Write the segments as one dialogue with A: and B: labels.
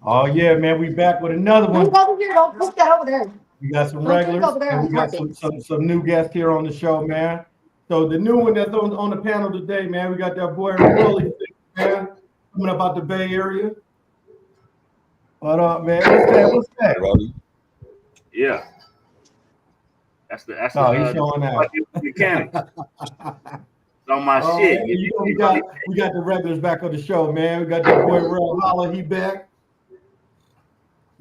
A: Oh yeah, man, we back with another one.
B: Move over here. Don't put that over there.
A: We got some
B: Don't put it
A: regulars
B: over there
A: and
B: on
A: we
B: the
A: got
B: carpet.
A: some new guests here on the show, man. So the new one that's on the panel today, man, we got that boy Willie, man, coming up out the Bay Area. What up, man? What's that? What's that?
C: Rolly.
D: Yeah, that's
A: Oh, he's showing out.
D: mechanics. It's on my
A: Oh,
D: shit.
A: man, you know we got the regulars back on the show, man. We got that boy Real Holla, he back.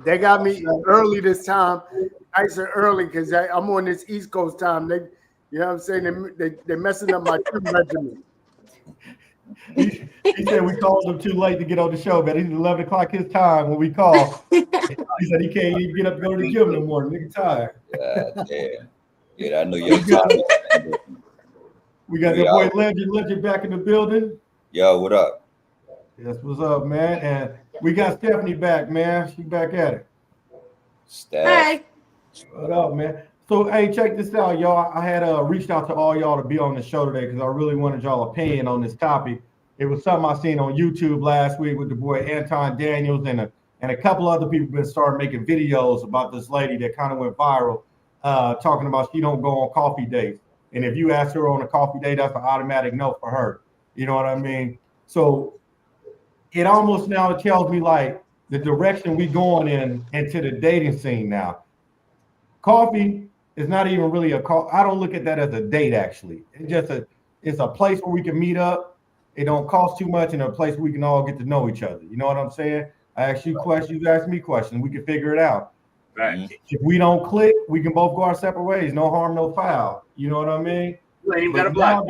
E: They got me early this time, nice and early, because I'm on this East Coast time. They, you know what I'm saying? They're messing up my trim regimen.
A: He said we called him too late to get on the show, man. It's 11 o'clock his time when we call. He said he can't even get up to go to the gym no more. Nigga tired.
C: Damn. Yeah, I know your time.
A: We got that boy Legend back in the building.
C: Yo, what up?
A: Yes, what's up, man? And we got Stephanie back, man. She back at it.
B: Hey.
A: What up, man? So, hey, check this out, y'all. I had reached out to all y'all to be on the show today because I really wanted y'all opinion on this topic. It was something I seen on YouTube last week with the boy Anton Daniels and a couple other people been started making videos about this lady that kind of went viral, talking about she don't go on coffee dates. And if you ask her on a coffee date, that's an automatic no for her. You know what I mean? So it almost now tells me like the direction we going into the dating scene now. Coffee is not even really a call. I don't look at that as a date actually. It's a place where we can meet up. It don't cost too much and a place where we can all get to know each other. You know what I'm saying? I ask you questions, you ask me questions. We can figure it out.
D: Right.
A: If we don't click, we can both go our separate ways. No harm, no foul. You know what I mean?
D: You ain't even got a block.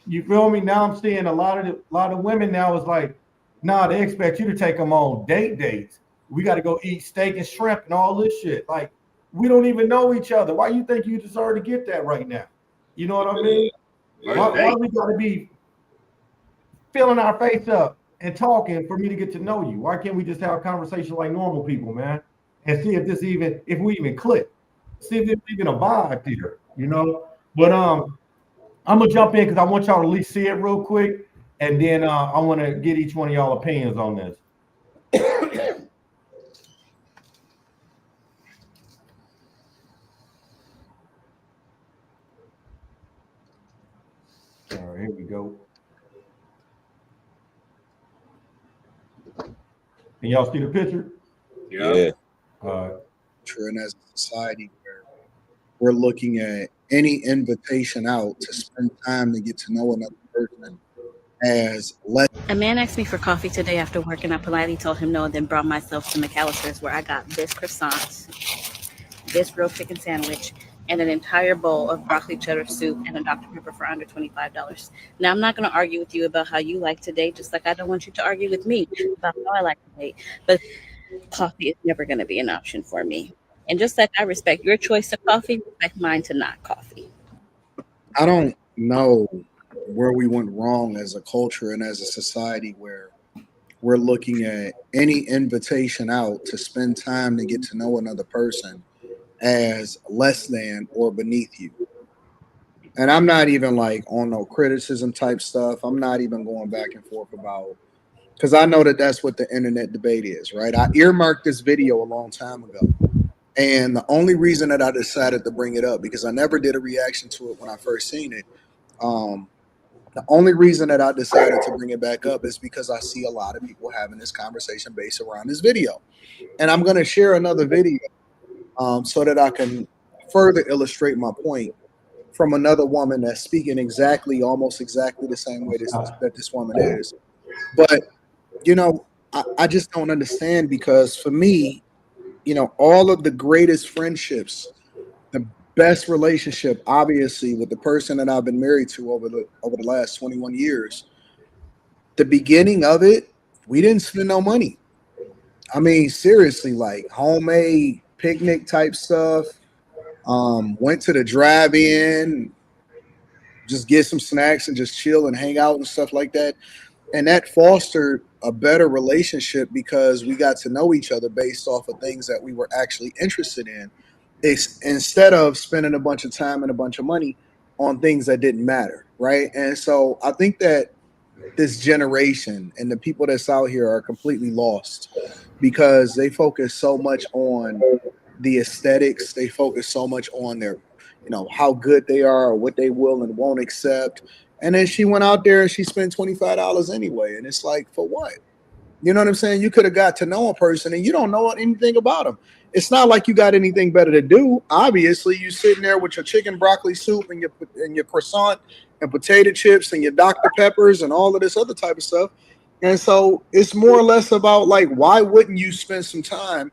A: You feel me? Now I'm seeing a lot of women now is like, nah, they expect you to take them on dates. We got to go eat steak and shrimp and all this shit. Like, we don't even know each other. Why you think you deserve to get that right now? You know what I mean? Why we got to be filling our face up and talking for me to get to know you? Why can't we just have a conversation like normal people, man? And see if we even click. See if there's even a vibe here, you know? But I'm gonna jump in because I want y'all to at least see it real quick, and then I want to get each one of y'all opinions on this. All right, here we go. Can y'all see the picture?
C: Yeah.
F: And as a society where we're looking at any invitation out to spend time to get to know another person as less.
G: A man asked me for coffee today after work, and I politely told him no, and then brought myself to McAllister's, where I got this croissant, this grilled chicken sandwich, and an entire bowl of broccoli cheddar soup and a Dr. Pepper for under $25. Now, I'm not going to argue with you about how you like to date, just like I don't want you to argue with me about how I like to date. But coffee is never going to be an option for me. And just like I respect your choice of coffee, respect mine to not coffee.
F: I don't know where we went wrong as a culture and as a society where we're looking at any invitation out to spend time to get to know another person as less than or beneath you. And I'm not even like on no criticism type stuff. I'm not even going back and forth about, because I know that that's what the internet debate is, right? I earmarked this video a long time ago. And the only reason that I decided to bring it up, because I never did a reaction to it when I first seen it, the only reason that I decided to bring it back up is because I see a lot of people having this conversation based around this video. And I'm going to share another video so that I can further illustrate my point from another woman that's speaking almost exactly the same way that this woman is. But, you know, I just don't understand, because for me, you know, all of the greatest friendships, the best relationship, obviously, with the person that I've been married to over the last 21 years, the beginning of it, we didn't spend no money. I mean, seriously, like homemade picnic type stuff. Went to the drive-in, just get some snacks and just chill and hang out and stuff like that. And that fostered a better relationship because we got to know each other based off of things that we were actually interested in, instead of spending a bunch of time and a bunch of money on things that didn't matter, right? And so I think that this generation and the people that's out here are completely lost because they focus so much on the aesthetics. They focus so much on their, how good they are or what they will and won't accept. And then she went out there and she spent $25 anyway. And it's like, for what? You know what I'm saying? You could have got to know a person and you don't know anything about them. It's not like you got anything better to do. Obviously, you sitting there with your chicken broccoli soup and your croissant and potato chips and your Dr. Peppers and all of this other type of stuff. And so it's more or less about like, why wouldn't you spend some time?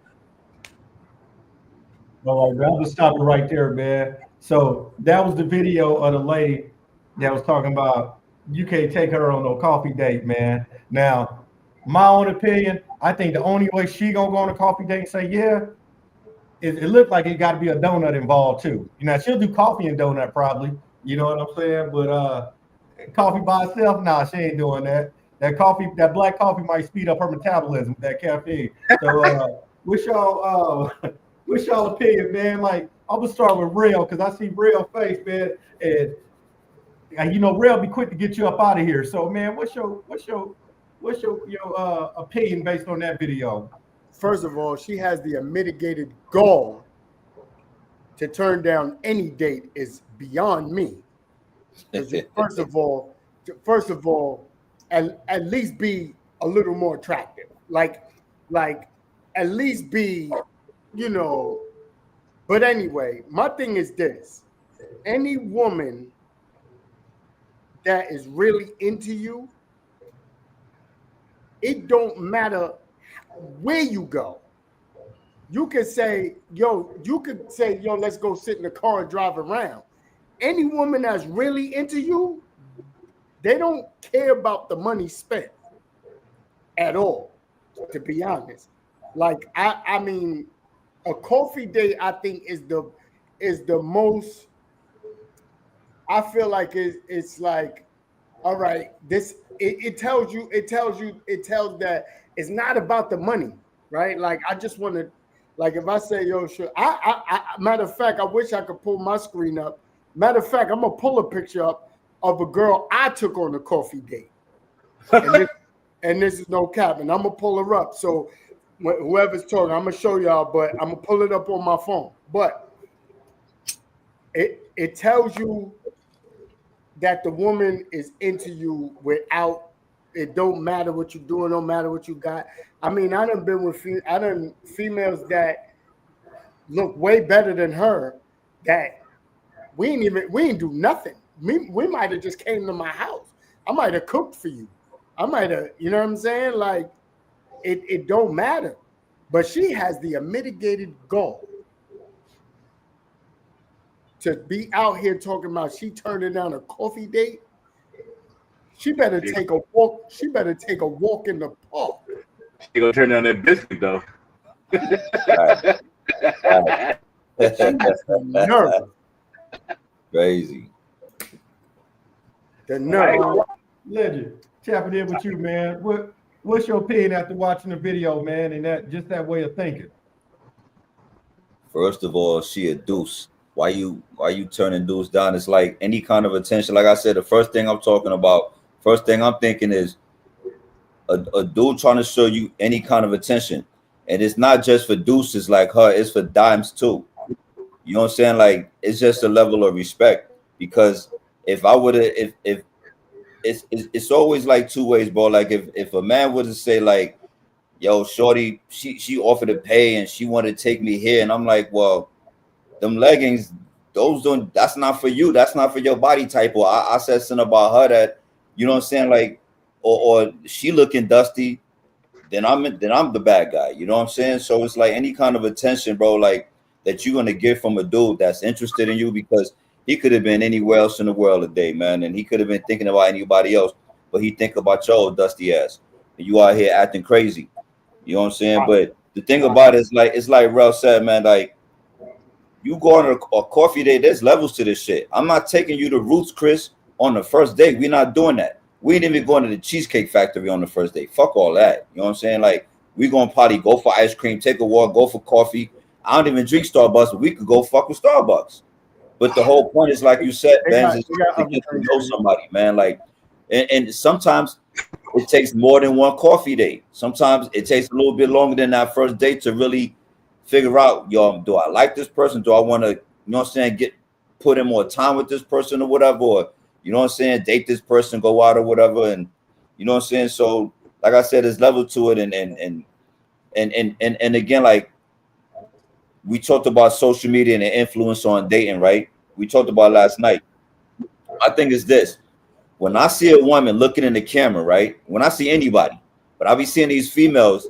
A: All right, I'll just stop it right there, man. So that was the video of the lady that was talking about you can't take her on no coffee date, man. Now, my own opinion, I think the only way she gonna go on a coffee date and say yeah, it looked like it got to be a donut involved too. She'll do coffee and donut probably. You know what I'm saying? But coffee by itself, nah, she ain't doing that. That black coffee might speed up her metabolism with that caffeine. So what's y'all opinion, man? Like, I'm gonna start with Real because I see Real face, man, and Real be quick to get you up out of here. So, man, what's your opinion based on that video?
E: First of all, she has the unmitigated gall to turn down any date is beyond me. First of all, at least be a little more attractive. Like at least be, But anyway, my thing is this: any woman that is really into you, it don't matter where you go. You could say, let's go sit in the car and drive around. Any woman that's really into you, they don't care about the money spent at all, to be honest. Like, I mean, a coffee date, I think, is the most, I feel like it's like, all right, it tells that it's not about the money, right? Like, I just want to, like, if I say, yo, sure, I matter of fact, I wish I could pull my screen up. Matter of fact, I'm gonna pull a picture up of a girl I took on a coffee date, and this is no cap, and I'm gonna pull her up. So whoever's talking, I'm gonna show y'all, but I'm gonna pull it up on my phone. But it tells you that the woman is into you without. It don't matter what you're doing, don't matter what you got. I mean, I done been with females that look way better than her that we ain't do nothing. We might have just came to my house. I might have cooked for you. I might have, you know what I'm saying? Like, it don't matter. But she has the unmitigated goal to be out here talking about she turning down a coffee date. She better take a walk. She better take a walk in the park.
D: She gonna turn down that biscuit though.
E: Nerve.
C: Crazy.
E: The nerve.
A: Legend, tap it in with you, man. What's your opinion after watching the video, man, and that way of thinking?
C: First of all, she a deuce. Why you turning dudes down? It's like any kind of attention. Like I said, the first thing I'm thinking is a dude trying to show you any kind of attention. And it's not just for deuces like her, it's for dimes too. You know what I'm saying? Like, it's just a level of respect. Because if it's always like two ways, bro. Like if a man would say like, yo, shorty, she offered to pay and she wanted to take me here, and I'm like, well, them leggings, that's not for you. That's not for your body type. Or I said something about her that, you know what I'm saying? Like, or she looking dusty, then I'm the bad guy. You know what I'm saying? So it's like any kind of attention, bro, like that you're gonna get from a dude that's interested in you, because he could have been anywhere else in the world today, man, and he could have been thinking about anybody else, but he think about your old dusty ass, and you out here acting crazy. You know what I'm saying? But the thing about it is, like, it's like Rel said, man, like, you go on a coffee date, there's levels to this shit. I'm not taking you to Roots, Chris, on the first date. We're not doing that. We ain't even going to the Cheesecake Factory on the first date. Fuck all that. You know what I'm saying? Like, we going to party, go for ice cream, take a walk, go for coffee. I don't even drink Starbucks, but we could go fuck with Starbucks. But the whole point is, like you said, Ben, is to get to know somebody, man. Like, And sometimes it takes more than one coffee date. Sometimes it takes a little bit longer than that first date to really figure out, yo, do I like this person? Do I want to, you know what I'm saying, put in more time with this person or whatever, or you know what I'm saying, date this person, go out or whatever, and you know what I'm saying. So, like I said, there's level to it, and again, like we talked about social media and the influence on dating, right? We talked about last night. I think it's this. When I see a woman looking in the camera, right? When I see anybody, but I be seeing these females,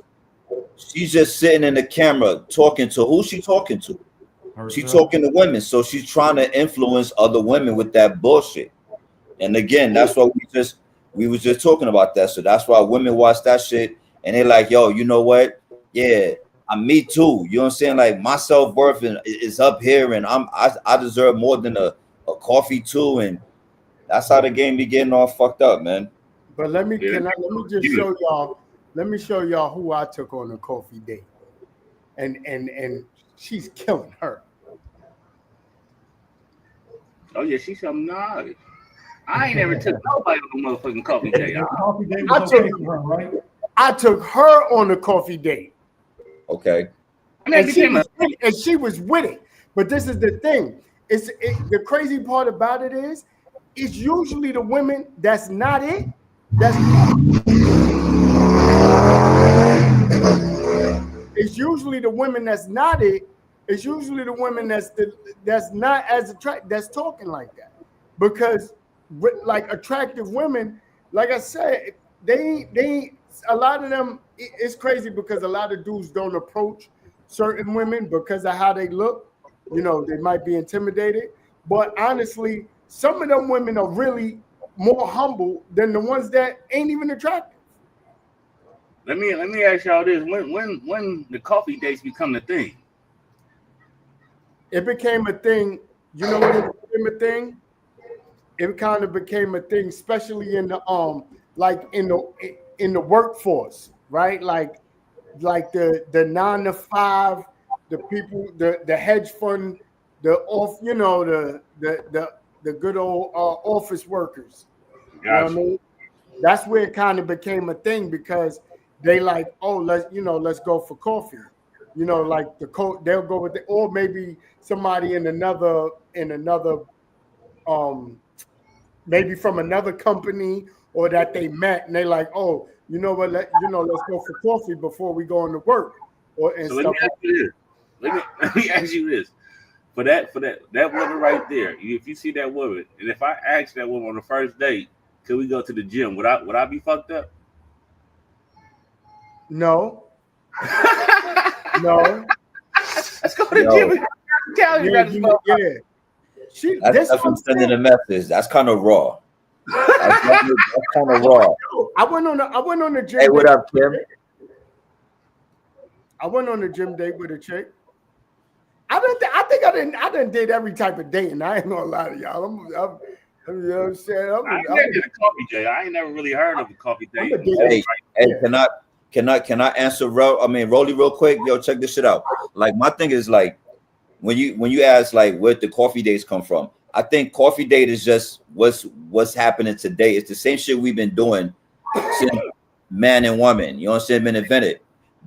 C: she's just sitting in the camera talking to who she talking to. She's talking to women, so she's trying to influence other women with that bullshit. And again, that's what we was just talking about that. So that's why women watch that shit and they're like, yo, you know what? Yeah, I'm me too. You know what I'm saying? Like my self-worth is up here, and I deserve more than a coffee too. And that's how the game be getting all fucked up, man.
E: But let me just show y'all. Let me show y'all who I took on a coffee date, and she's killing her.
D: Oh yeah, she's something nice. I ain't never took nobody on a motherfucking coffee date.
E: I took her on a coffee date.
C: Okay.
E: And she was with it. But this is the thing. The crazy part about it is, it's usually the women that's not it. It's usually the women that's not it. It's usually the women that's not as attractive, that's talking like that. Because like attractive women, like I said, they a lot of them, it's crazy because a lot of dudes don't approach certain women because of how they look. You know, they might be intimidated. But honestly, some of them women are really more humble than the ones that ain't even attractive.
D: Let me ask y'all this: when the coffee dates become the thing?
E: It became a thing. You know when it became a thing? It kind of became a thing, especially in the like in the workforce, right? Like the 9 to 5, the people, the hedge fund, the good old office workers.
D: Gotcha.
E: You know what I mean? That's where it kind of became a thing because they like, oh, let's go for coffee. You know, like they'll go with or maybe somebody in another maybe from another company or that they met and they like, oh, you know what, let's go for coffee before we go into work
D: So let me ask you this. For that woman right there, if you see that woman, and if I ask that woman on the first date, can we go to the gym? Would I be fucked up?
E: No. No.
D: Let's go to the gym.
C: That's definitely sending a message. That's kind of raw. That's kind of raw.
E: I went on the gym.
C: Hey, what up, Kim?
E: I went on the gym date with a chick. I didn't date every type of dating. I ain't gonna lie to y'all. You know what I'm saying?
D: I never did a coffee date. I ain't never really heard of a coffee date.
C: Hey, can I answer Rolly real quick? Yo, check this shit out. Like my thing is like when you ask like where the coffee dates come from, I think coffee date is just what's happening today. It's the same shit we've been doing since man and woman. You know what I'm saying? Been invented,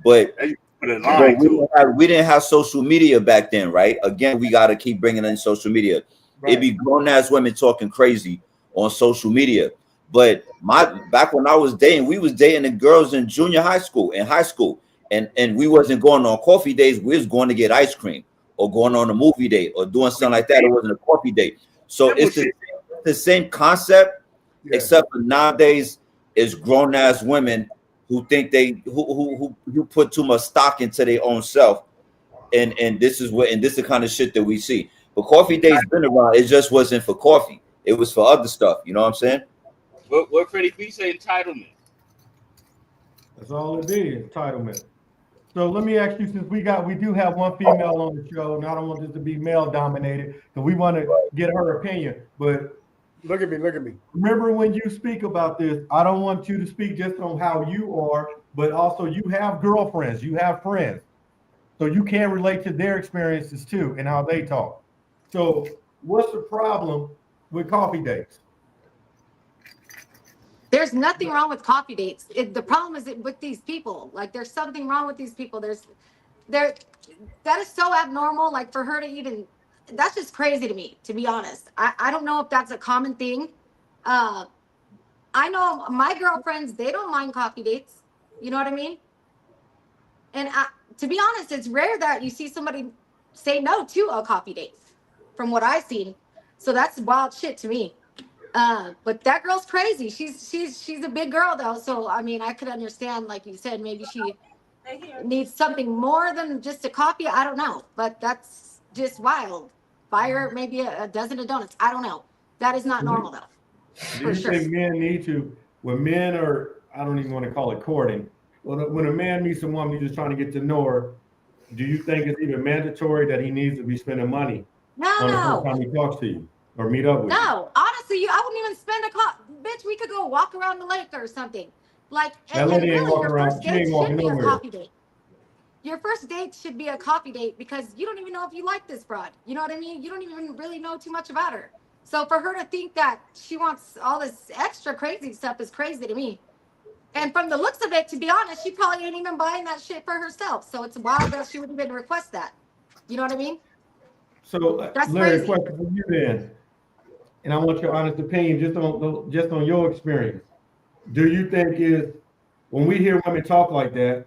C: but we didn't have social media back then, right? Again, we got to keep bringing in social media. Right. It'd be grown ass women talking crazy on social media. But back when I was dating, we was dating the girls in junior high school, and we wasn't going on coffee dates. We was going to get ice cream or going on a movie date or doing something like that. It wasn't a coffee date. So it's the same concept, except for nowadays it's grown ass women who think who put too much stock into their own self, and this is the kind of shit that we see. But coffee dates been around. It just wasn't for coffee. It was for other stuff. You know what I'm saying?
D: What Freddie B say? Entitlement.
A: That's all it is. Entitlement. So let me ask you, since we do have one female on the show, and I don't want this to be male dominated, because we want to get her opinion. But
E: look at me.
A: Remember when you speak about this, I don't want you to speak just on how you are, but also you have girlfriends, you have friends. So you can relate to their experiences too and how they talk. So what's the problem with coffee dates?
B: There's nothing wrong with coffee dates. The problem is with these people. Like, there's something wrong with these people. That is so abnormal. Like, for her to even, that's just crazy to me, to be honest. I don't know if that's a common thing. I know my girlfriends, they don't mind coffee dates. You know what I mean? And to be honest, it's rare that you see somebody say no to a coffee date, from what I've seen. So that's wild shit to me. But that girl's crazy. She's a big girl though. So I mean, I could understand, like you said, maybe she needs something more than just a coffee. I don't know, but that's just wild. Buy her maybe a dozen of donuts. I don't know. That is not normal though.
A: Do you think men need to, when men are, I don't even want to call it courting, when a man meets a woman, you're just trying to get to know her, do you think it's even mandatory that he needs to be spending money on the first time he talks to you or meet up with you?
B: No, honestly, I wouldn't even spend bitch, we could go walk around the lake or something. Like,
A: That
B: and
A: lady
B: really,
A: ain't walking
B: your
A: around.
B: first
A: She
B: date
A: ain't walking
B: should be a
A: nowhere.
B: coffee date. Your first date should be a coffee date because you don't even know if you like this broad. You know what I mean? You don't even really know too much about her. So for her to think that she wants all this extra crazy stuff is crazy to me. And from the looks of it, to be honest, she probably ain't even buying that shit for herself. So it's wild that she would even request that. You know what I mean?
A: So,
B: That's
A: Larry,
B: crazy.
A: question for you then, and I want your honest opinion just on your experience. Do you think when we hear women talk like that,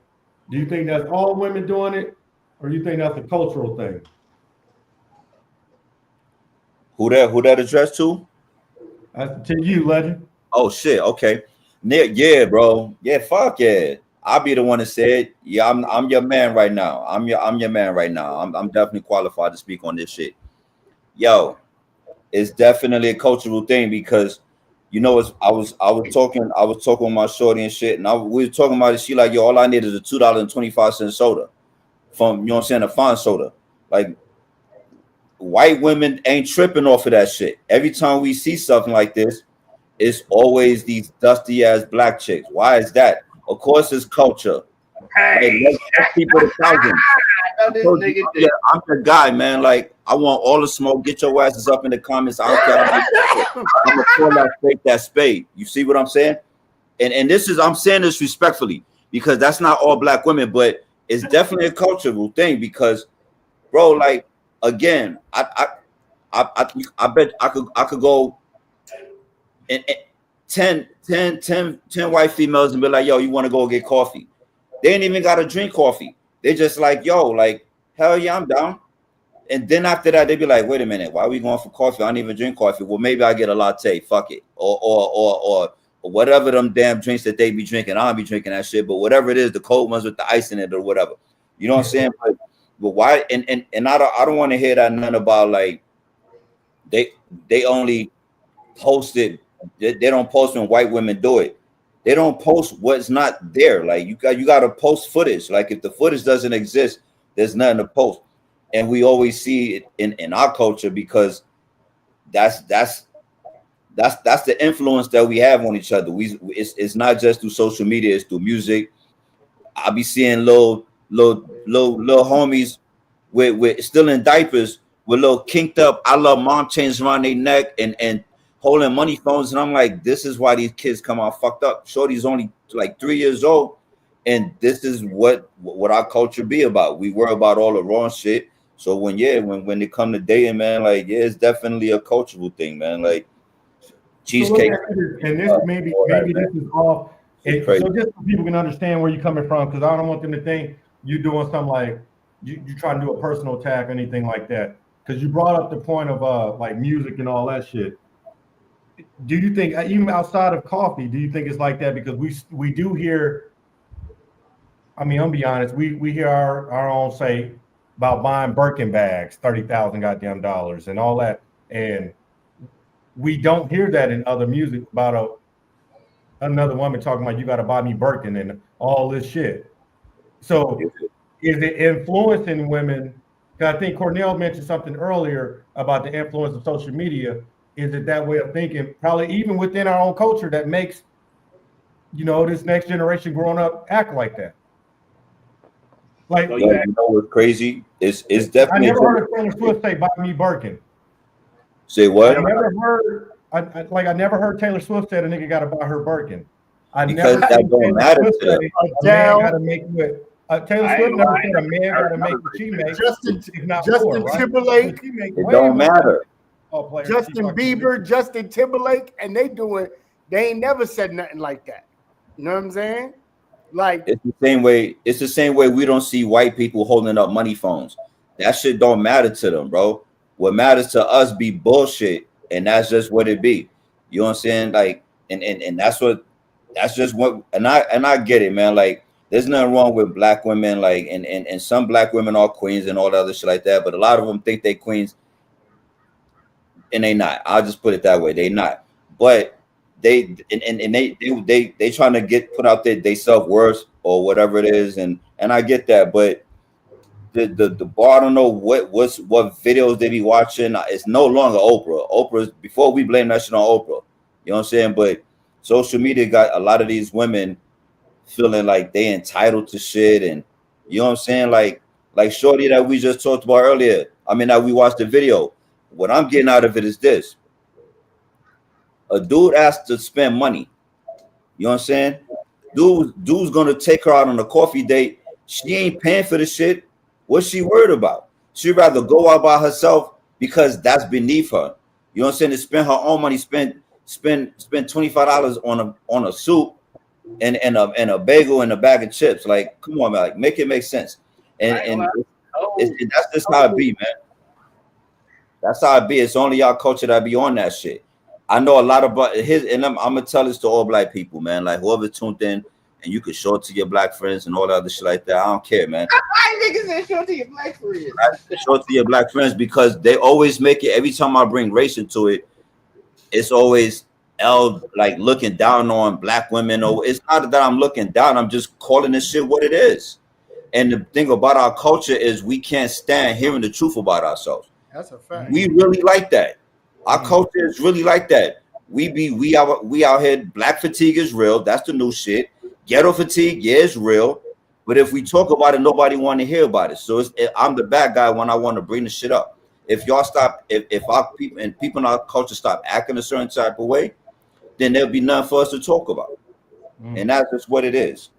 A: do you think that's all women doing it, or do you think that's a cultural thing?
C: Who that addressed to?
A: To you, Legend.
C: Oh shit. Okay. Nick, yeah, bro. Yeah, fuck yeah. I'll be the one that said, yeah, I'm your man right now. I'm your man right now. I'm definitely qualified to speak on this shit. Yo, it's definitely a cultural thing because you know I was talking with my shorty and shit, and we were talking about it. She like, yo, all I need is a $2.25 soda from, you know what I'm saying, a fine soda. Like, white women ain't tripping off of that shit. Every time we see something like this, it's always these dusty ass black chicks. Why is that? Of course, it's culture.
D: Hey,
C: Like, let's keep it 1,000. I'm the guy, man. Like, I want all the smoke. Get your asses up in the comments. I don't care. I'm gonna call that spade. You see what I'm saying? And this is, I'm saying this respectfully because that's not all black women, but it's definitely a cultural thing because, bro, like, again, I bet I could go and 10 white females and be like, yo, you want to go get coffee? They ain't even got to drink coffee. They just like, yo, like, hell yeah, I'm down. And then after that, they be like, wait a minute, why are we going for coffee? I don't even drink coffee. Well, maybe I get a latte. Fuck it. Or whatever them damn drinks that they be drinking. I don't be drinking that shit, but whatever it is, the cold ones with the ice in it or whatever. You know what I'm saying? But why? And I don't want to hear that none about like they only post it. They don't post when white women do it. They don't post what's not there. Like you got to post footage. Like if the footage doesn't exist, there's nothing to post. And we always see it in our culture because that's the influence that we have on each other. It's not just through social media, it's through music. I be seeing little homies with still in diapers with little kinked up I love mom chains around their neck and holding money phones. And I'm like, this is why these kids come out fucked up. Shorty's only like 3 years old. And this is what our culture be about. We worry about all the wrong shit. So when they come to dating, man, like, yeah, it's definitely a cultural thing, man. Like cheesecake.
A: And this maybe this is off. So just so people can understand where you're coming from, because I don't want them to think you're doing something like you trying to do a personal attack or anything like that. Because you brought up the point of like music and all that shit. Do you think even outside of coffee, do you think it's like that? Because we do hear, I mean, I'll be honest, we hear our own say about buying Birkin bags, $30,000 goddamn dollars and all that. And we don't hear that in other music about another woman talking about you got to buy me Birkin and all this shit. So is it influencing women? Because I think Cornell mentioned something earlier about the influence of social media. Is it that way of thinking, probably even within our own culture, that makes, this next generation growing up act like that? Like,
C: you know what's crazy? It's definitely.
A: I never heard a Taylor Swift say "buy me Birkin."
C: Say what?
A: I never heard Taylor Swift say a nigga got to buy her Birkin. I
C: Because
A: never
C: that
A: seen
C: don't
A: Taylor
C: matter
A: Swift
C: to them.
A: say a man got to make what. Taylor
D: I
A: Swift
D: ain't
A: never
D: lying.
A: said a man got to make what she makes.
E: Justin Timberlake,
A: She make
C: It
A: way
C: don't
A: more
C: matter.
A: football players.
E: Justin Bieber, Justin Timberlake, and they ain't never said nothing like that. You know what I'm saying? Like
C: It's the same way. It's the same way we don't see white people holding up money phones. That shit don't matter to them, bro. What matters to us be bullshit, and that's just what it be. You know what I'm saying? Like, and that's just what. And I get it, man. Like, there's nothing wrong with black women, like, and some black women are queens and all that other shit like that. But a lot of them think they queens, and they not. I'll just put it that way. They not. But they trying to put out their self-worth or whatever it is, and I get that, but the bar, I don't know what videos they be watching. It's no longer Oprah. Oprah's before we blame that shit on Oprah. You know what I'm saying? But social media got a lot of these women feeling like they entitled to shit, and you know what I'm saying? Like Shorty that we just talked about earlier. I mean, that we watched the video. What I'm getting out of it is this. A dude asked to spend money. You know what I'm saying? Dude's gonna take her out on a coffee date. She ain't paying for the shit. What's she worried about? She'd rather go out by herself because that's beneath her. You know what I'm saying? To spend her own money, spend $25 on a soup and a bagel and a bag of chips. Like, come on, man. Like, make it make sense. And that's just how it be, man. That's how it be. It's only y'all culture that be on that shit. I know a lot about his, and I'm gonna tell this to all black people, man. Like, whoever tuned in, and you can show it to your black friends and all that other shit like that. I don't care, man.
H: I niggas said show it to your black friends.
C: Show it to your black friends because they always make it. Every time I bring race into it, it's always like looking down on black women. Or it's not that I'm looking down. I'm just calling this shit what it is. And the thing about our culture is we can't stand hearing the truth about ourselves.
E: that's a fact.
C: We really like that. Our culture is really like that. We out here. Black fatigue is real. That's the new shit. Ghetto fatigue, yeah, it's real. But if we talk about it, nobody want to hear about it. So I'm the bad guy when I want to bring the shit up. If y'all stop, if our people and people in our culture stop acting a certain type of way, then there'll be nothing for us to talk about. And that's just what it is.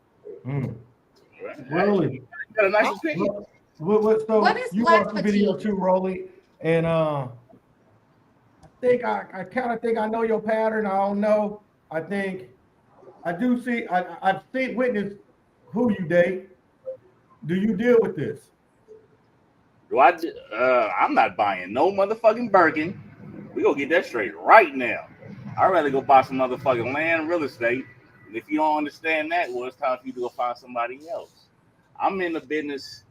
A: Really?
D: Got a nice opinion.
B: What is
A: you
B: black
A: watched the video
B: fatigue?
A: too, Rolly, and I kind of think I know your pattern. I don't know. I think I do see. I've seen witness who you date. Do you deal with this?
D: I'm not buying no motherfucking Birkin. We gonna get that straight right now. I'd rather go buy some motherfucking land, real estate. And if you don't understand that, well, it's time for you to go find somebody else. I'm in the business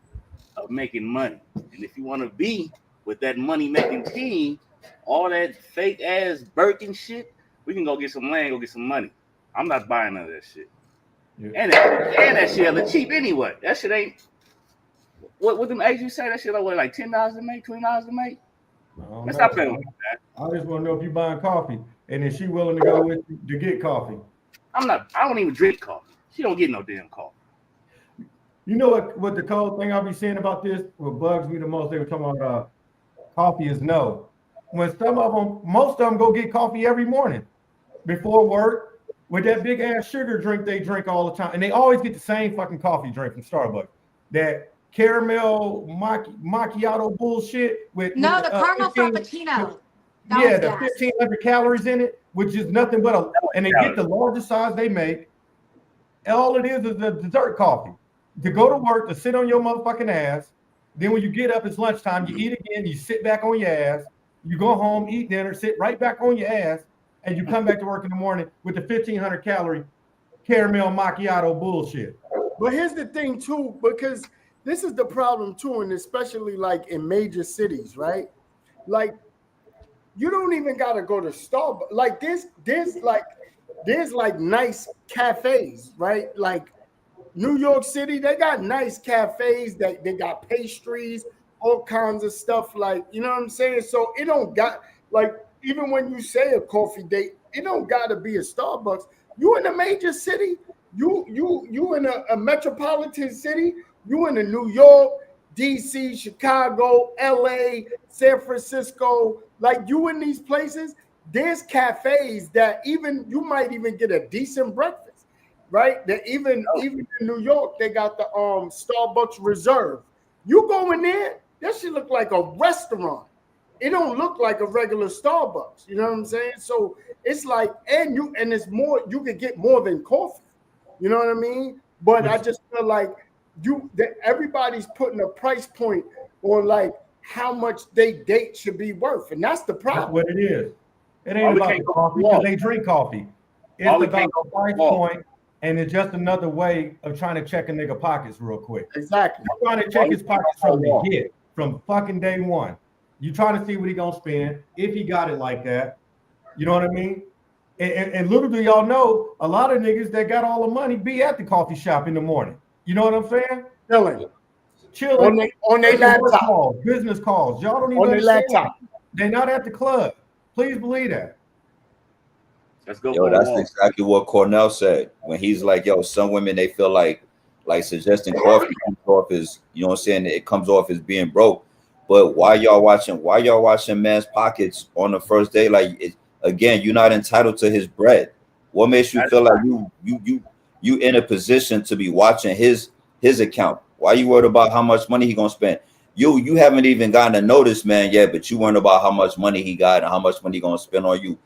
D: of making money, and if you want to be with that money making team, all that fake ass Birkin shit, we can go get some land, go get some money. I'm not buying none of that shit. Yeah. And that shit hella cheap anyway. That shit ain't. What them agents say? That shit like $10 to make, $20 to make. Let's stop playing with that.
A: I just want to know if you buying coffee, and is she willing to go with you to get coffee?
D: I don't even drink coffee. She don't get no damn coffee.
A: You know what the cold thing I'll be saying about this? What bugs me the most? They were talking about coffee is no. When most of them go get coffee every morning before work with that big ass sugar drink they drink all the time, and they always get the same fucking coffee drink from Starbucks. That caramel macchiato bullshit with
B: the caramel frappuccino.
A: The 1,500 calories in it, which is nothing but and they get the largest size they make. All it is a dessert coffee. To go to work, to sit on your motherfucking ass. Then when you get up, it's lunchtime. You eat again. You sit back on your ass. You go home, eat dinner, sit right back on your ass, and you come back to work in the morning with the 1,500 calorie caramel macchiato bullshit.
E: But here's the thing too, because this is the problem too, and especially like in major cities, right? Like you don't even gotta go to Starbucks. Like there's like nice cafes, right? Like New York City, they got nice cafes that they got pastries, all kinds of stuff. Like, you know what I'm saying? So it don't got like, even when you say a coffee date, it don't gotta be a Starbucks. You in a major city, you in a metropolitan city, you in a New York, DC, Chicago, LA, San Francisco, like you in these places, there's cafes that even you might even get a decent breakfast, right? That even in New York, they got the Starbucks Reserve. You go in there, that should look like a restaurant. It don't look like a regular Starbucks. You know what I'm saying? So it's like, and it's more, you could get more than coffee. You know what I mean? But I just feel like everybody's putting a price point on like how much they date should be worth, and that's the problem.
A: That's what it is. It ain't about the coffee because they drink coffee. It's about the price point, and it's just another way of trying to check a nigga pockets real quick.
E: Exactly.
A: You're trying to check his pockets from the get, from fucking day one. You trying to see what he gonna spend if he got it like that. You know what I mean? And little do y'all know, a lot of niggas that got all the money be at the coffee shop in the morning. You know what I'm saying? Chilling
E: on their laptop,
A: calls, business calls. Y'all don't even
E: on their laptop.
A: They're not at the club. Please believe that.
D: Let's go.
C: Yo, that's exactly what Cornell said when he's like, "Yo, some women they feel like suggesting coffee comes off as, you know what I'm saying, it comes off as being broke." But why y'all watching man's pockets on the first day? Like, again, you're not entitled to his bread. What makes you feel like you in a position to be watching his account? Why you worried about how much money he gonna spend? You haven't even gotten to know this man yet, but you worried about how much money he got and how much money he gonna spend on you.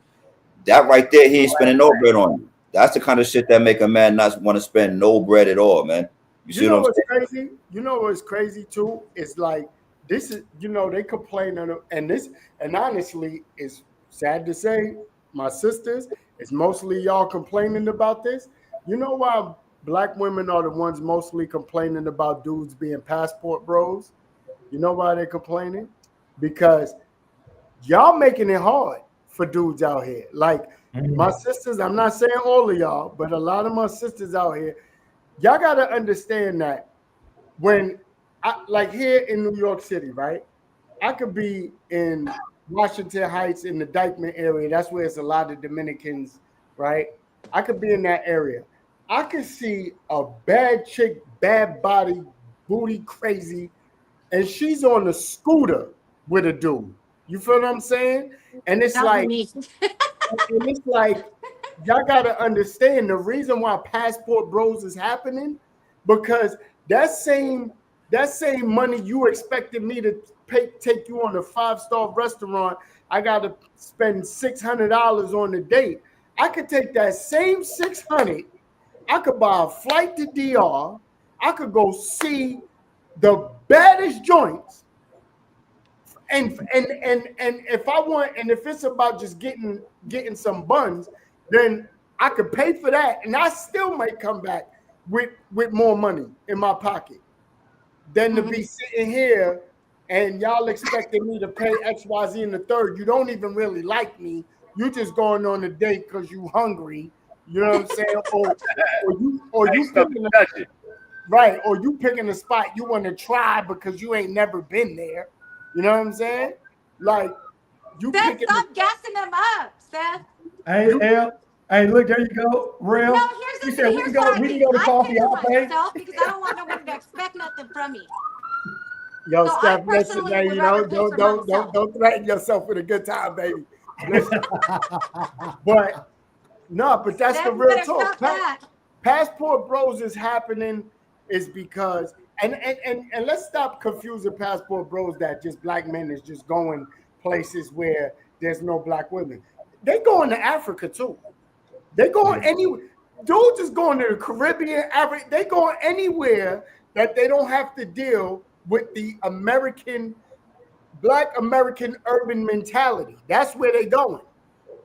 C: That right there, he ain't spending no bread on you. That's the kind of shit that make a man not want to spend no bread at all, man.
E: You know what's crazy? You know what's crazy too? It's like this is, you know, they complain and honestly, it's sad to say, my sisters, it's mostly y'all complaining about this. You know why black women are the ones mostly complaining about dudes being passport bros? You know why they're complaining? Because y'all making it hard for dudes out here. Like my sisters, I'm not saying all of y'all, but a lot of my sisters out here, y'all got to understand that when like here in New York City, right? I could be in Washington Heights in the Dykeman area. That's where it's a lot of Dominicans, right? I could be in that area. I could see a bad chick, bad body, booty crazy, and she's on a scooter with a dude. You feel what I'm saying? And it's like, y'all gotta understand the reason why passport bros is happening, because that same money you expected me to take you on a 5-star restaurant, I gotta spend $600 on a date. I could take that same $600. I could buy a flight to DR. I could go see the baddest joints. And if I want, and if it's about just getting some buns, then I could pay for that, and I still might come back with more money in my pocket than to be sitting here and y'all expecting me to pay XYZ in the third. You don't even really like me. You just going on a date because you hungry. You know what I'm saying? or you picking right, or you picking a spot you want to try because you ain't never been there. You know what I'm saying? Like you
B: Seth, stop gassing them up, Seth.
A: Hey, look, there you go. Real.
B: No, here's the thing.
A: We can go to coffee. I'll pay.
B: Because I don't want nobody to expect nothing from me.
E: Yo,
B: So
E: Steph, listen, man, you know, don't threaten yourself with a good time, baby. But that's the real talk. Passport bros is happening is because and let's stop confusing passport bros that just black men is just going places where there's no black women. They going to Africa too. They going anywhere. Dudes is going to the Caribbean, Africa. They going anywhere that they don't have to deal with the Black American urban mentality. That's where they going,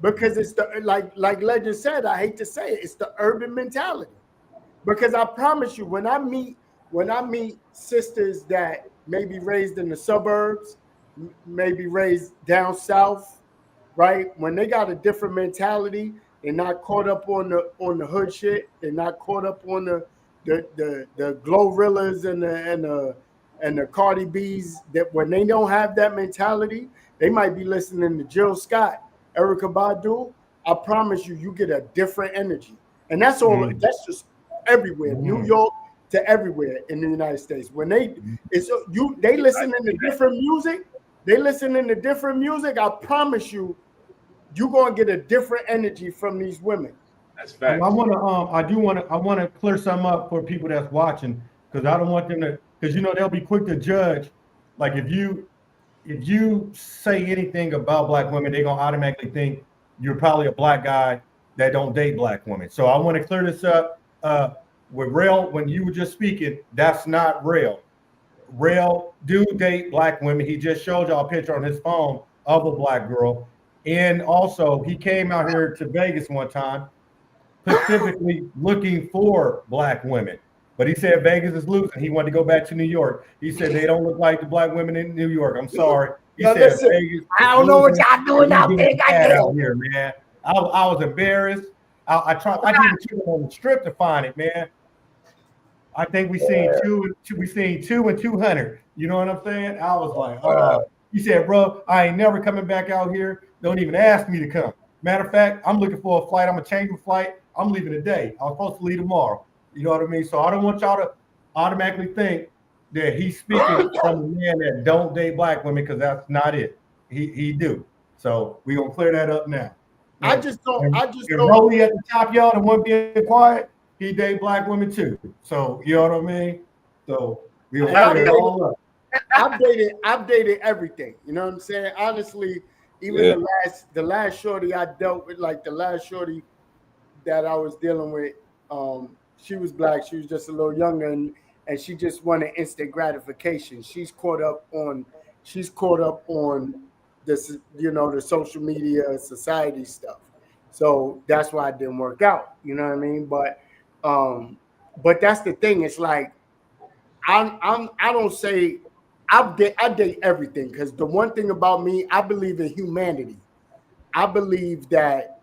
E: because it's the like Legend said. I hate to say it, it's the urban mentality. Because I promise you, when I meet sisters that may be raised in the suburbs, maybe raised down south, right? When they got a different mentality, they're not caught up on the hood shit. They're not caught up on the Glorillas and the Cardi B's. That when they don't have that mentality, they might be listening to Jill Scott, Erykah Badu. I promise you, you get a different energy, and that's all. That's just everywhere, New York to everywhere in the United States. When they listen to different music. They listen to different music. I promise you, you're gonna get a different energy from these women.
D: That's fact.
A: I want to clear something up for people that's watching, because I don't want them to, because they'll be quick to judge. Like if you say anything about black women, they're gonna automatically think you're probably a black guy that don't date black women. So I want to clear this up. With Rail, when you were just speaking, that's not Rail. Rail do date black women. He just showed y'all a picture on his phone of a black girl. And also he came out here to Vegas one time specifically looking for black women. But he said Vegas is losing. He wanted to go back to New York. He said they don't look like the black women in New York. I'm sorry. He said
E: listen,
A: Vegas
E: I don't know what y'all doing out there.
A: out here, man. I was embarrassed. I didn't check on the strip to find it, man. I think we seen two and 200. You know what I'm saying? I was like, he said, bro, I ain't never coming back out here. Don't even ask me to come. Matter of fact, I'm looking for a flight. I'm gonna change my flight. I'm leaving today. I was supposed to leave tomorrow. You know what I mean? So I don't want y'all to automatically think that he's speaking from a man that don't date black women, because that's not it. He do. So we gonna clear that up now.
E: I just don't.
A: Rolly at the top, y'all, the one being quiet, he date black women too. So you know what I mean? So we gonna clear it all up.
E: I've dated everything. You know what I'm saying? Honestly, even the last shorty I dealt with, like the last shorty that I was dealing with, she was black. She was just a little younger, and she just wanted instant gratification. She's caught up on this, the social media, society stuff. So that's why it didn't work out. You know what I mean? But that's the thing. It's like I don't say I date everything, because the one thing about me, I believe in humanity. I believe that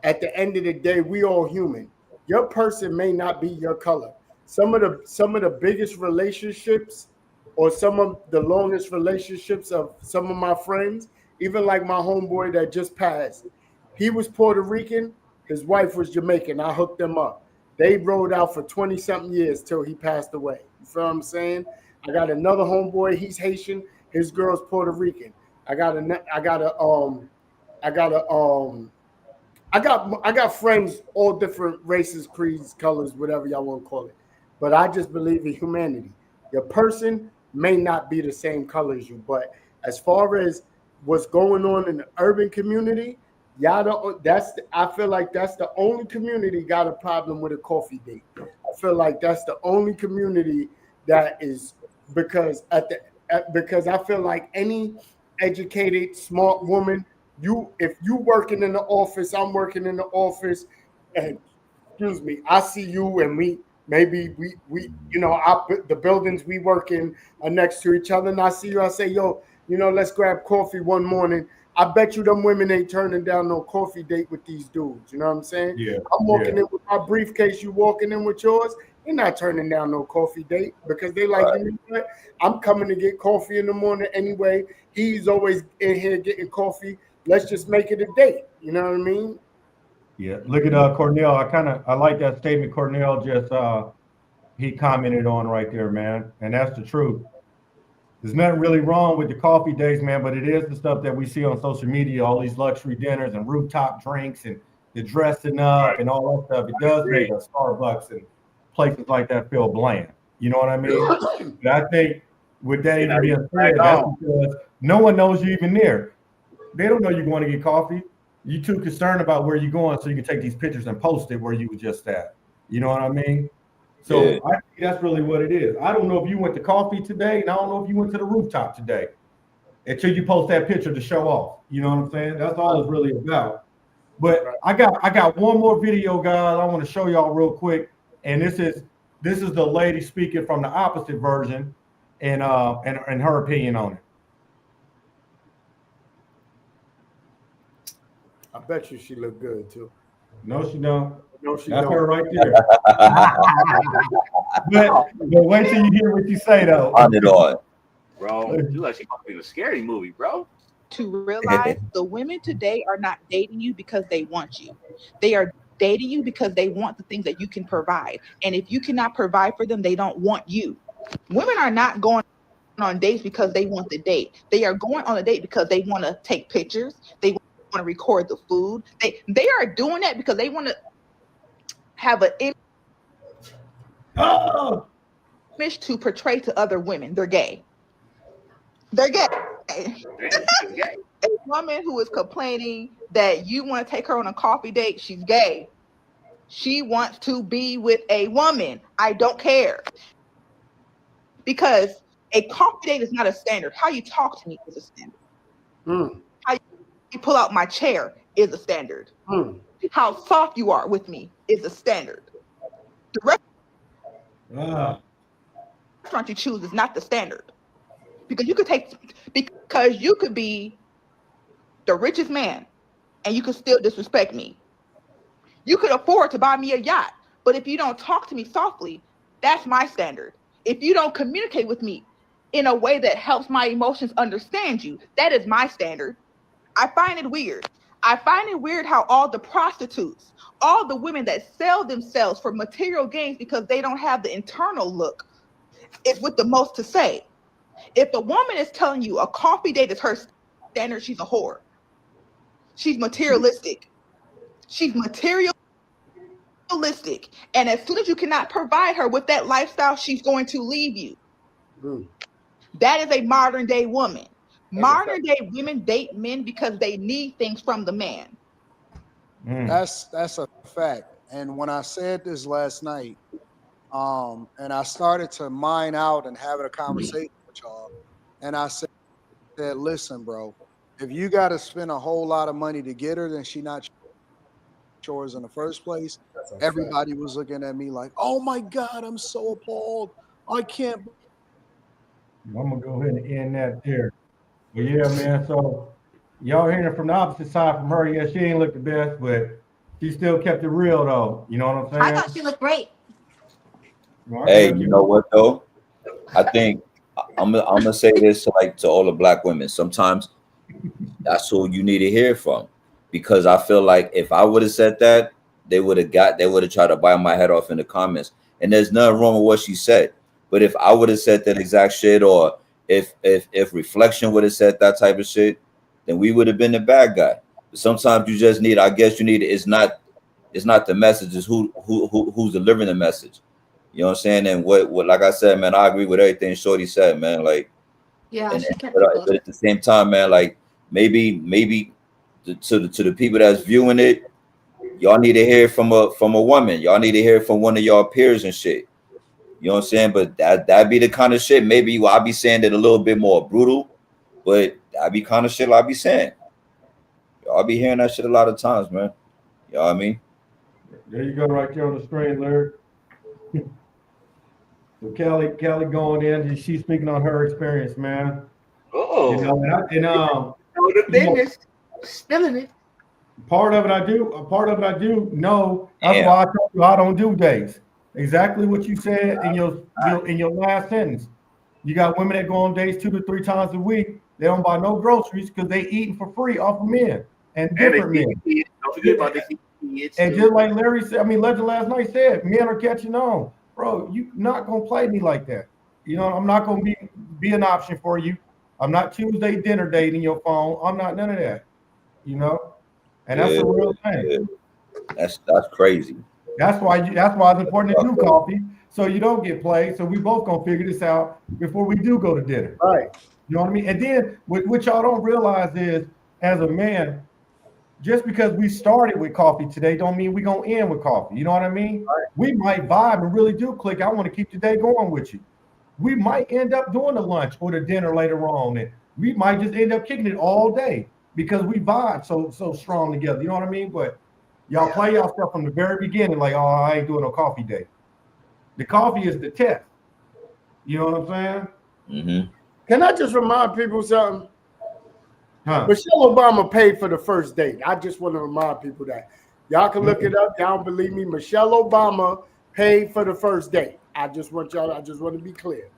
E: at the end of the day, we all human. Your person may not be your color. Some of the biggest relationships, or some of the longest relationships of some of my friends, even like my homeboy that just passed, he was Puerto Rican, his wife was Jamaican. I hooked them up. They rode out for 20-something years till he passed away. You feel what I'm saying? I got another homeboy, he's Haitian, his girl's Puerto Rican. I got friends, all different races, creeds, colors, whatever y'all want to call it. But I just believe in humanity. Your person may not be the same color as you, but as far as what's going on in the urban community, I feel like that's the only community got a problem with a coffee date. I feel like that's the only community that is, because I feel like any educated, smart woman, if you working in the office, I'm working in the office, and I see you, and we the buildings we work in are next to each other, and I see you, I say, yo, let's grab coffee one morning. I bet you them women ain't turning down no coffee date with these dudes. You know what I'm saying?
A: Yeah.
E: I'm walking in with my briefcase, you walking in with yours. You're not turning down no coffee date, because they like, you know what? I'm coming to get coffee in the morning anyway. He's always in here getting coffee. Let's just make it a date. You know what I mean?
A: Yeah. Look at Cornell. I like that statement Cornell just he commented on right there, man. And that's the truth. There's nothing really wrong with the coffee dates, man, but it is the stuff that we see on social media, all these luxury dinners and rooftop drinks and the dressing up and all that stuff. It does make a Starbucks and places like that feel bland. You know what I mean? But I think with that even being said, that's because no one knows you even there. They don't know you're going to get coffee. You're too concerned about where you're going, so you can take these pictures and post it where you were just at. You know what I mean? So I think that's really what it is. I don't know if you went to coffee today, and I don't know if you went to the rooftop today until you post that picture to show off. You know what I'm saying? That's all it's really about. But I got one more video, guys, I want to show y'all real quick. And this is the lady speaking from the opposite version and her opinion on it.
E: I bet you she look good too.
A: No, she don't.
E: No, she
A: That's
E: don't.
A: her right there. but wait till you hear what you say, though.
C: On it all.
D: Bro, you like she must be in a scary movie, bro.
H: To realize the women today are not dating you because they want you. They are dating you because they want the things that you can provide. And if you cannot provide for them, they don't want you. Women are not going on dates because they want the date. They are going on a date because they want to take pictures. They want to record the food. They are doing that because they want to have an image to portray to other women. They're gay. They're gay. A woman who is complaining that you want to take her on a coffee date, she's gay. She wants to be with a woman. I don't care. Because a coffee date is not a standard. How you talk to me is a standard. How you pull out my chair is a standard. How soft you are with me is a standard. The restaurant you choose is not the standard. Because you could be the richest man and you could still disrespect me. You could afford to buy me a yacht, but if you don't talk to me softly, that's my standard. If you don't communicate with me in a way that helps my emotions understand you, that is my standard. I find it weird. I find it weird how all the prostitutes, all the women that sell themselves for material gains because they don't have the internal look, is with the most to say. If a woman is telling you a coffee date is her standard, she's a whore. She's materialistic. She's materialistic. And as soon as you cannot provide her with that lifestyle, she's going to leave you. That is a modern day woman. Modern day women date men because they need things from the man.
F: That's a fact. And when I said this last night, and I started to mine out and having a conversation with y'all, and I said, listen, bro, if you got to spend a whole lot of money to get her, then she not yours in the first place. Everybody was looking at me like, oh my God, I'm so appalled. I can't.
A: I'm gonna go ahead and end that there. But yeah, man. So y'all hearing it from the opposite side from her. Yeah, she ain't looked the best, but she still kept it real though. You know what I'm saying?
B: I thought she looked great.
C: Hey, you know what though? I think I'm gonna say this to all the black women. Sometimes that's who you need to hear from, because I feel like if I would have said that, they would have tried to bite my head off in the comments. And there's nothing wrong with what she said. But if I would have said that exact shit, or if Reflection would have said that type of shit, then we would have been the bad guy. But sometimes you just need, it's not the message, it's who's delivering the message. You know what I'm saying? And what like I said, man, I agree with everything Shorty said, man. Like,
B: yeah,
C: but at the same time, man, like maybe to the people that's viewing it, y'all need to hear from a woman. Y'all need to hear from one of y'all peers and shit. You know what I'm saying? But that'd be the kind of shit. Maybe I'll be saying it a little bit more brutal, but that'd be kind of shit I'll be saying. I'll be hearing that shit a lot of times, man. You know what I mean?
A: There you go, right there on the screen, Larry. So Kelly going in, she's speaking on her experience, man.
D: Oh,
A: you know,
D: the business, spilling it.
A: Part of it I do know. That's why I told you I don't do days. Exactly what you said in your last sentence. You got women that go on dates 2 to 3 times a week. They don't buy no groceries because they eating for free off of men and different men.
D: Don't forget about the kids.
A: And just like Larry said, Legend last night said, men are catching on. Bro, you not gonna play me like that. You know, I'm not gonna be an option for you. I'm not Tuesday dinner dating your phone. I'm not none of that. You know, and that's a real thing.
C: Yeah. That's crazy.
A: That's why it's important to do coffee so you don't get played. So we both gonna figure this out before we do go to dinner.
E: Right.
A: You know what I mean? And then what y'all don't realize is, as a man, just because we started with coffee today don't mean we gonna end with coffee. You know what I mean? Right. We might vibe and really do click. I want to keep the day going with you. We might end up doing the lunch or the dinner later on, and we might just end up kicking it all day because we vibe so strong together. You know what I mean? But y'all play y'all stuff from the very beginning, like, oh, I ain't doing no coffee day. The coffee is the test. You know what I'm saying?
C: Mm-hmm.
E: Can I just remind people something?
A: Huh.
E: Michelle Obama paid for the first date. I just want to remind people that. Y'all can look it up. Y'all don't believe me. Michelle Obama paid for the first date. I just want to be clear.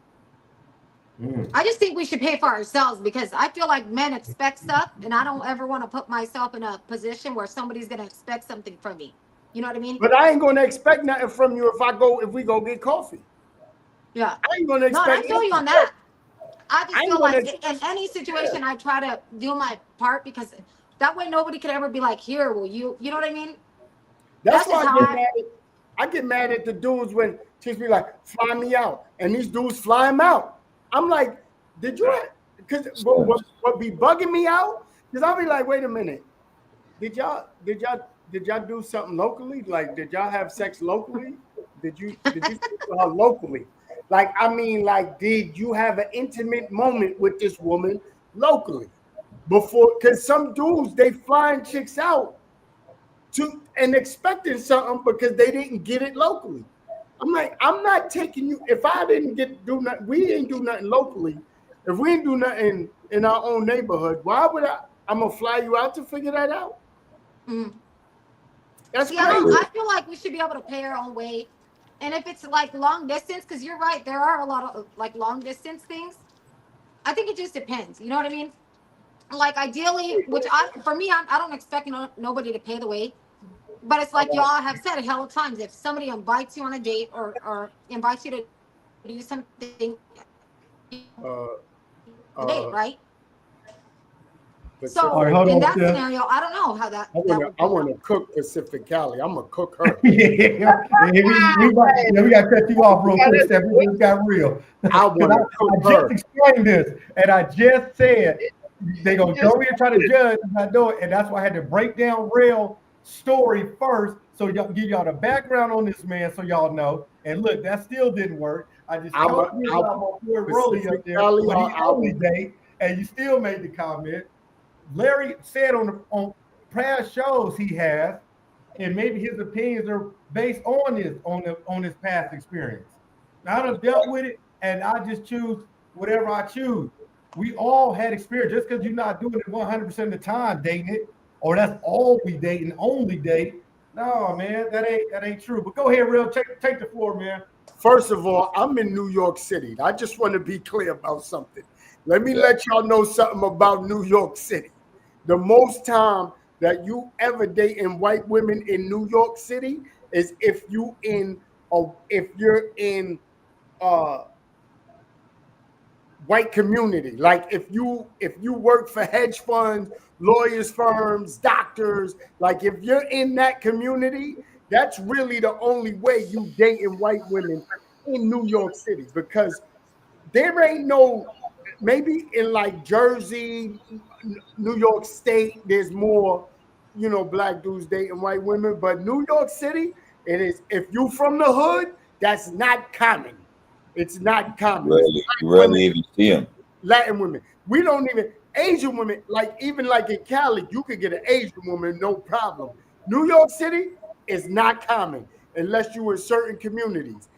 B: I just think we should pay for ourselves, because I feel like men expect stuff, and I don't ever want to put myself in a position where somebody's going to expect something from me. You know what I mean?
E: But I ain't going to expect nothing from you if we go get coffee.
B: Yeah.
E: I ain't going to expect
B: I feel you on that. I just feel like in any situation,
E: Yeah.
B: I try to do my part, because That way nobody could ever be like, here, will you know what I mean?
E: That's
B: That's
E: why
B: just how
E: I get mad at the dudes when chicks be like, fly me out. And these dudes fly him out. I'm like, did you because what be bugging me out? Because I'll be like, wait a minute. Did y'all do something locally? Like, did y'all have sex locally? Did you locally? Like, I mean, like, did you have an intimate moment with this woman locally before? Because some dudes, they flying chicks out and expecting something because they didn't get it locally. I'm like, I'm not taking you. If I didn't do nothing, we didn't do nothing locally. If we didn't do nothing in our own neighborhood, why would I'm gonna fly you out to figure that out? That's crazy.
B: I feel like we should be able to pay our own way. And if it's like long distance, because you're right, there are a lot of like long distance things. I think it just depends. You know what I mean? Like ideally, which I don't expect nobody to pay the way. But it's like y'all have said a hell of times. If somebody invites you on a date or invites you to do something, date, right? So in that scenario, I don't know how that.
E: I want to cook Pacific Cali. I'm gonna cook her.
A: We got to cut you off real quick, Steph. We just got real.
E: I
A: just explained this, and I just said they're gonna go here and try to judge and not do it, and that's why I had to break down real story first, so y'all give y'all the background on this man, so y'all know. And look, that still didn't work. I just told you about Rolly up there when he only date, and you still made the comment. Larry said on past shows he has, and maybe his opinions are based on his past experience. Now, I done dealt with it, and I just choose whatever I choose. We all had experience. Just because you're not doing it 100% of the time dating it, or that's all we date and only date. No, man, that ain't true. But go ahead, Real. Take the floor, man.
E: First of all, I'm in New York City. I just want to be clear about something. Let me let y'all know something about New York City. The most time that you ever dating white women in New York City is if you're in white community. Like if you work for hedge funds, lawyers firms, doctors, like if you're in that community, that's really the only way you dating white women in New York City, because there ain't no, maybe in like Jersey, New York State, there's more, black dudes dating white women, but New York City, it is, if you from the hood, that's not common. It's not common.
C: You rarely even see them.
E: Latin women. We don't even, Asian women, even in Cali, you could get an Asian woman, no problem. New York City is not common unless you're in certain communities.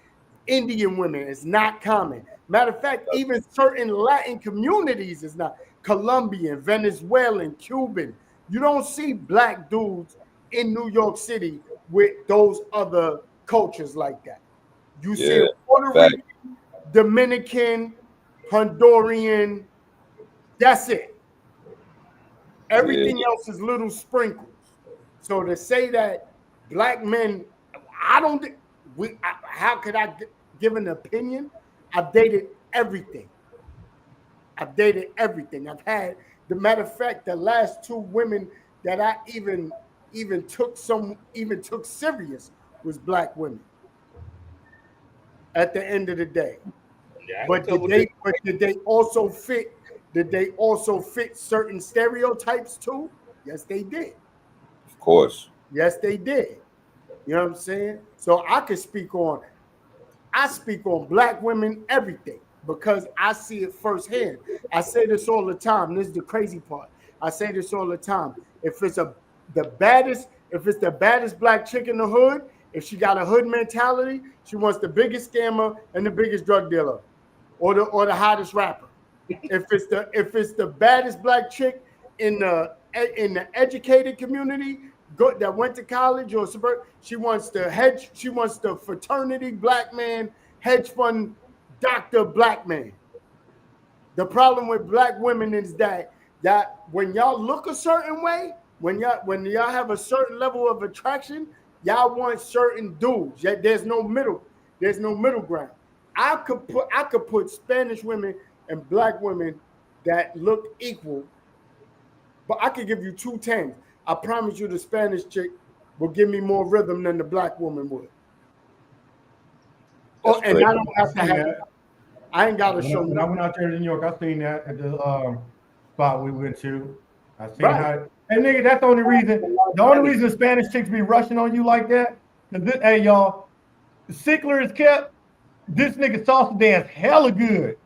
E: Indian women is not common. Matter of fact, even certain Latin communities is not. Colombian, Venezuelan, Cuban. You don't see black dudes in New York City with those other cultures like that. You see Puerto Rican, Dominican, Honduran. That's it. Everything else is little sprinkles. So to say that black men, I don't think how could I give an opinion? I've dated everything. I've had, the matter of fact, the last two women that I even took serious was black women. At the end of the day, but did they also fit certain stereotypes too? Yes, they did.
C: Of course.
E: Yes, they did. You know what I'm saying? So I speak on black women, everything, because I see it firsthand. I say this all the time. This is the crazy part. I say this all the time. If it's the baddest black chick in the hood, if she got a hood mentality, she wants the biggest scammer and the biggest drug dealer, or the hottest rapper. If it's the baddest black chick in the educated community, that went to college or suburb, she wants the fraternity black man, hedge fund doctor black man. The problem with black women is that when y'all look a certain way, when y'all have a certain level of attraction, y'all want certain dudes. There's no middle ground. I could put Spanish women and black women that look equal but I could give you 2 10s. I promise you the Spanish chick will give me more rhythm than the black woman would. Oh, and I don't have to have it. I ain't got to show
A: When I went out there to New York, I seen that at the spot we went to. I seen how. Hey, nigga, that's the only reason. The only reason the Spanish chicks be rushing on you like that, because hey, y'all, Sickler is kept. This nigga salsa dance hella good.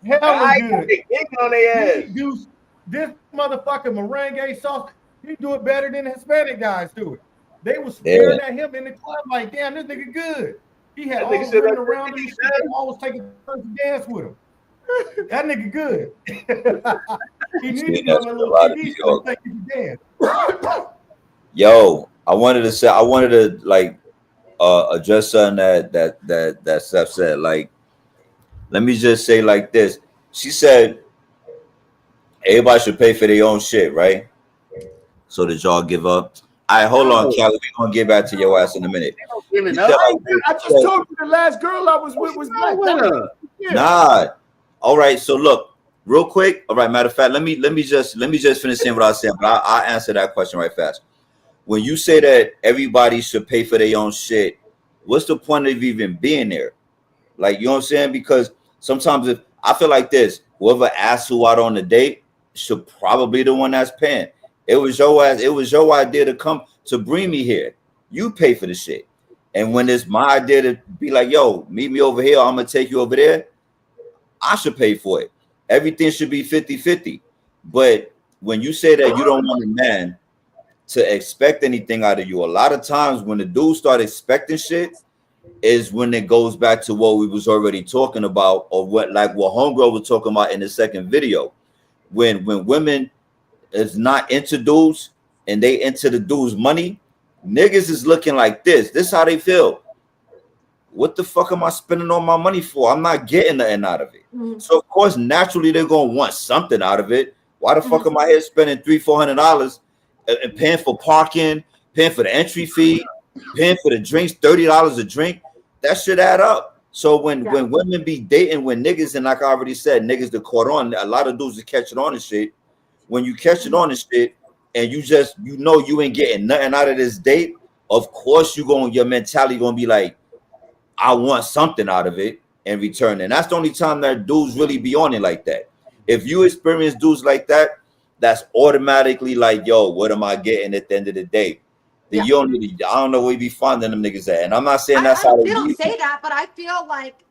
A: Hella good.
I: On their ass.
A: This motherfucking merengue salsa, he do it better than the Hispanic guys do it. They was staring at him in the club like, damn, this nigga good. He had all the women around him. They always taking turns to dance with him. That nigga good. He needed to be on a little TV show to take you to dance.
C: Yo, I wanted to like address something that Steph said. Like, let me just say like this. She said everybody should pay for their own shit, right? So did y'all give up? All right, hold on, Kelly. We're gonna get back to your ass in a minute.
E: I just told you the last girl I was with was black.
C: Nah. All right, so look, real quick. All right, matter of fact, let me just finish saying what I was saying, but I'll answer that question right fast. When you say that everybody should pay for their own shit, what's the point of even being there? Like, you know what I'm saying? Because sometimes if I feel like this, whoever asks who out on the date should probably be the one that's paying. It was your ass. It was your idea to come to bring me here. You pay for the shit. And when it's my idea to be like, yo, meet me over here, I'm going to take you over there, I should pay for it. Everything should be 50-50. But when you say that you don't want a man to expect anything out of you, a lot of times when the dudes start expecting shit is when it goes back to what we was already talking about, or what Homegirl was talking about in the second video. When women is not into dudes and they into the dude's money, niggas is looking like this. This is how they feel. What the fuck am I spending all my money for? I'm not getting nothing out of it. Mm-hmm. So of course, naturally, they're gonna want something out of it. Why the fuck am I here spending $300-400 and paying for parking, paying for the entry fee, paying for the drinks, $30 a drink? That should add up. So when women be dating with niggas, and like I already said, niggas that caught on, a lot of dudes that catch it on and shit. When you catch it on and shit, and you know you ain't getting nothing out of this date, of course your mentality gonna be like, I want something out of it in return. And that's the only time that dudes really be on it like that. If you experience dudes like that, that's automatically like, yo, what am I getting at the end of the day? Then you don't need to, I don't know where you be finding them niggas at. And I'm not saying that's how they
B: don't say that, but I feel like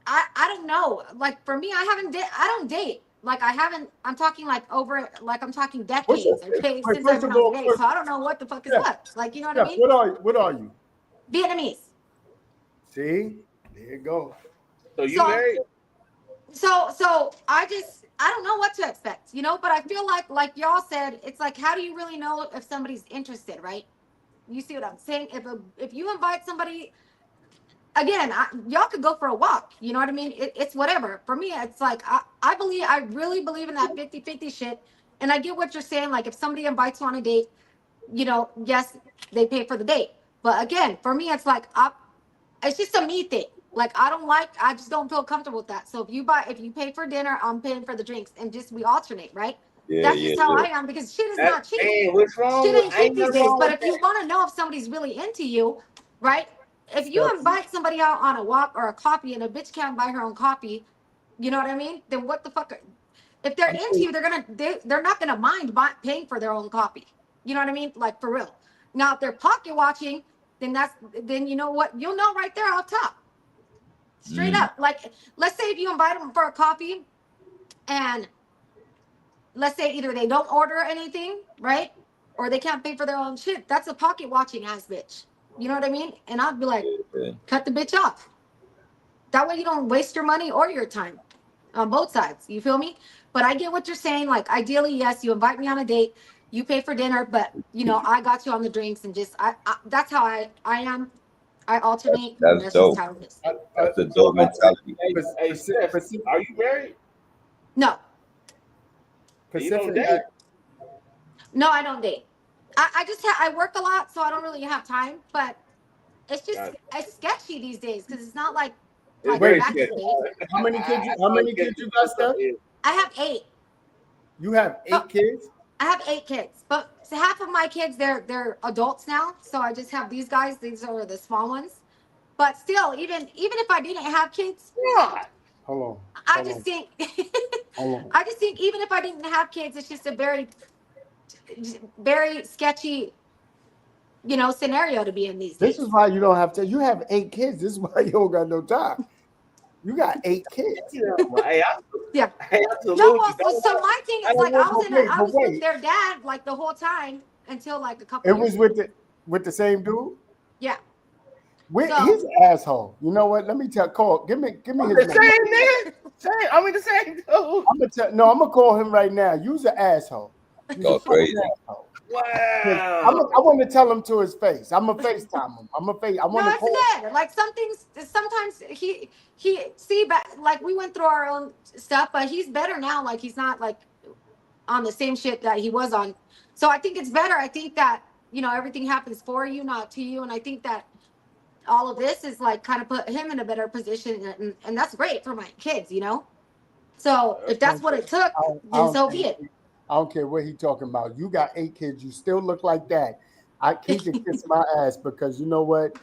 B: I don't know. Like for me, I don't date. Like I'm talking like I'm talking decades. Okay, since I've been on dating, so I don't know what the fuck is what. Like, you know what I mean?
E: What are you?
B: Vietnamese.
E: See, there you go.
I: So you married?
B: So I don't know what to expect, you know. But I feel like y'all said, it's like, how do you really know if somebody's interested, right? You see what I'm saying? If you invite somebody, again, y'all could go for a walk. You know what I mean? It's whatever. For me, it's like I really believe in that 50-50 shit. And I get what you're saying. Like if somebody invites you on a date, you know, yes, they pay for the date. But again, for me, it's like it's just a me thing. Like I just don't feel comfortable with that. So if you pay for dinner, I'm paying for the drinks, and just we alternate, right? That's just how I am, because shit is not cheap.
I: What's wrong?
B: Shit ain't cheap these days. But if you want to know if somebody's really into you, right? If you invite somebody out on a walk or a coffee, and a bitch can't buy her own coffee, you know what I mean? Then what the fuck? If they're into you, they're not gonna mind paying for their own coffee. You know what I mean? Like for real. Now if they're pocket watching, then you know what? You'll know right there off top. Straight up. Like, let's say if you invite them for a coffee, and let's say either they don't order anything, right? Or they can't pay for their own shit. That's a pocket watching ass bitch. You know what I mean? And I'd be like, cut the bitch off. That way you don't waste your money or your time on both sides. You feel me? But I get what you're saying. Like, ideally, yes, you invite me on a date, you pay for dinner, but, you know, I got you on the drinks, and just, that's how I am. I alternate.
C: That's dope. That's a dope mentality.
I: Hey, Steph, are you married?
B: No.
I: You don't date?
B: No, I don't date. I work a lot, so I don't really have time. But it's just it's sketchy these days, because it's not like back in the day.
E: How many kids you got, Steph?
B: I have 8.
E: You have 8 kids?
B: I have 8 kids, but half of my kids they're adults now. So I just have these guys. These are the small ones. But still, even if I didn't have kids,
E: Hold on.
B: I just think I just think even if I didn't have kids, it's just a very sketchy, scenario to be in these days.
E: This is why you don't have to. You have 8 kids. This is why you don't got no time. You got 8 kids.
B: Yeah.
I: Absolutely.
B: No, well, so my thing is like I was
E: wait.
B: with their dad like the whole time until like a couple.
E: It was with the same dude.
B: Yeah.
E: He's an asshole. You know what? Let me call. Give me his name.
I: Same nigga. The same dude.
E: I'm gonna call him right now. You's an asshole.
C: Go crazy.
E: Asshole.
I: Wow.
E: I want to tell him to his face. I'm gonna FaceTime him. I want to call.
B: It's good. Like sometimes he like we went through our own stuff, but he's better now. Like he's not like on the same shit that he was on. So I think it's better. I think that everything happens for you, not to you, and I think that all of this is like kind of put him in a better position, and that's great for my kids, So if that's what it took, then so be it.
E: I don't care what he's talking about. You got 8 kids. You still look like that. He can kiss my ass because you know what?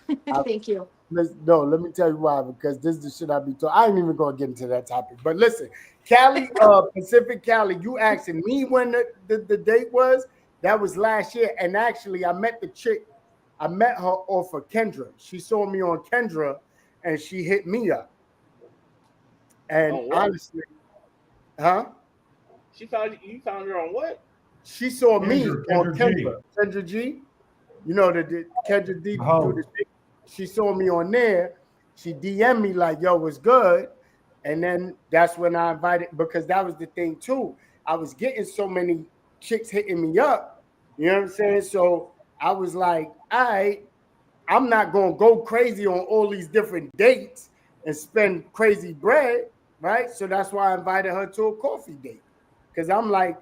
B: Thank you.
E: Let me tell you why. Because this is the shit I be talking. I ain't even gonna get into that topic. But listen, Cali, Pacific Cali, you asking me when the date was? That was last year. And actually, I met the chick. I met her off of Kendra. She saw me on Kendra, and she hit me up. And honestly, huh?
I: You found her on what?
E: She saw me on
A: Kendra
E: Kendra G. You know the Kendra D. She saw me on there. She DM'd me like, "Yo, what's good?" And then that's when I invited, because that was the thing too. I was getting so many chicks hitting me up. You know what I'm saying? So I was like, all right, I'm not gonna go crazy on all these different dates and spend crazy bread, right? So that's why I invited her to a coffee date. Because I'm like,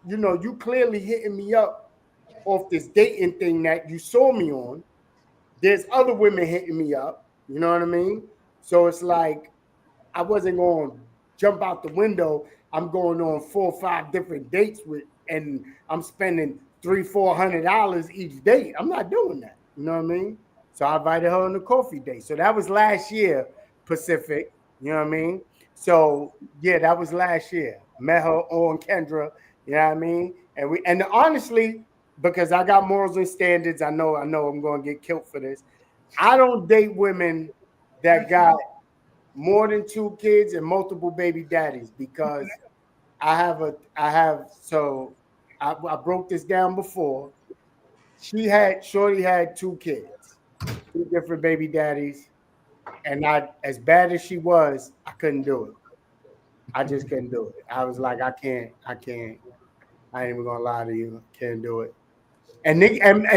E: you clearly hitting me up off this dating thing that you saw me on. There's other women hitting me up. You know what I mean? So it's like, I wasn't going to jump out the window. I'm going on 4 or 5 different dates and I'm spending $300-400 each date. I'm not doing that. You know what I mean? So I invited her on the coffee date. So that was last year, Pacific. You know what I mean? So yeah, that was last year. Met her on Kendra, you know what I mean? And honestly, because I got morals and standards, I know I'm going to get killed for this. I don't date women that got more than 2 kids and multiple baby daddies, because I broke this down before. Shorty had 2 kids, 2 different baby daddies. And as bad as she was, I couldn't do it. I just couldn't do it. I was like, I can't. I ain't even gonna lie to you. Can't do it. And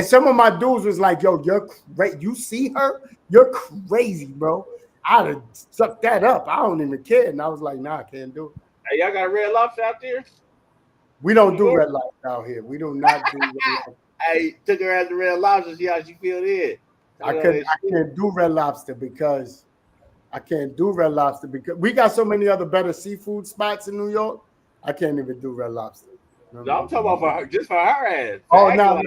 E: some of my dudes was like, yo, you're great. You see her? You're crazy, bro. I'd have sucked that up. I don't even care. And I was like, nah, I can't do it.
I: Hey, y'all got Red Lobster out there?
E: We don't do Red Lobster out here. We do not do Red Lobster.
I: Hey, took her as the Red Lobster, see how she feel there.
E: I can't do Red Lobster because we got so many other better seafood spots in New York. I can't even do Red Lobster.
I: No, I'm talking about for her, just for her ass.
E: Oh no,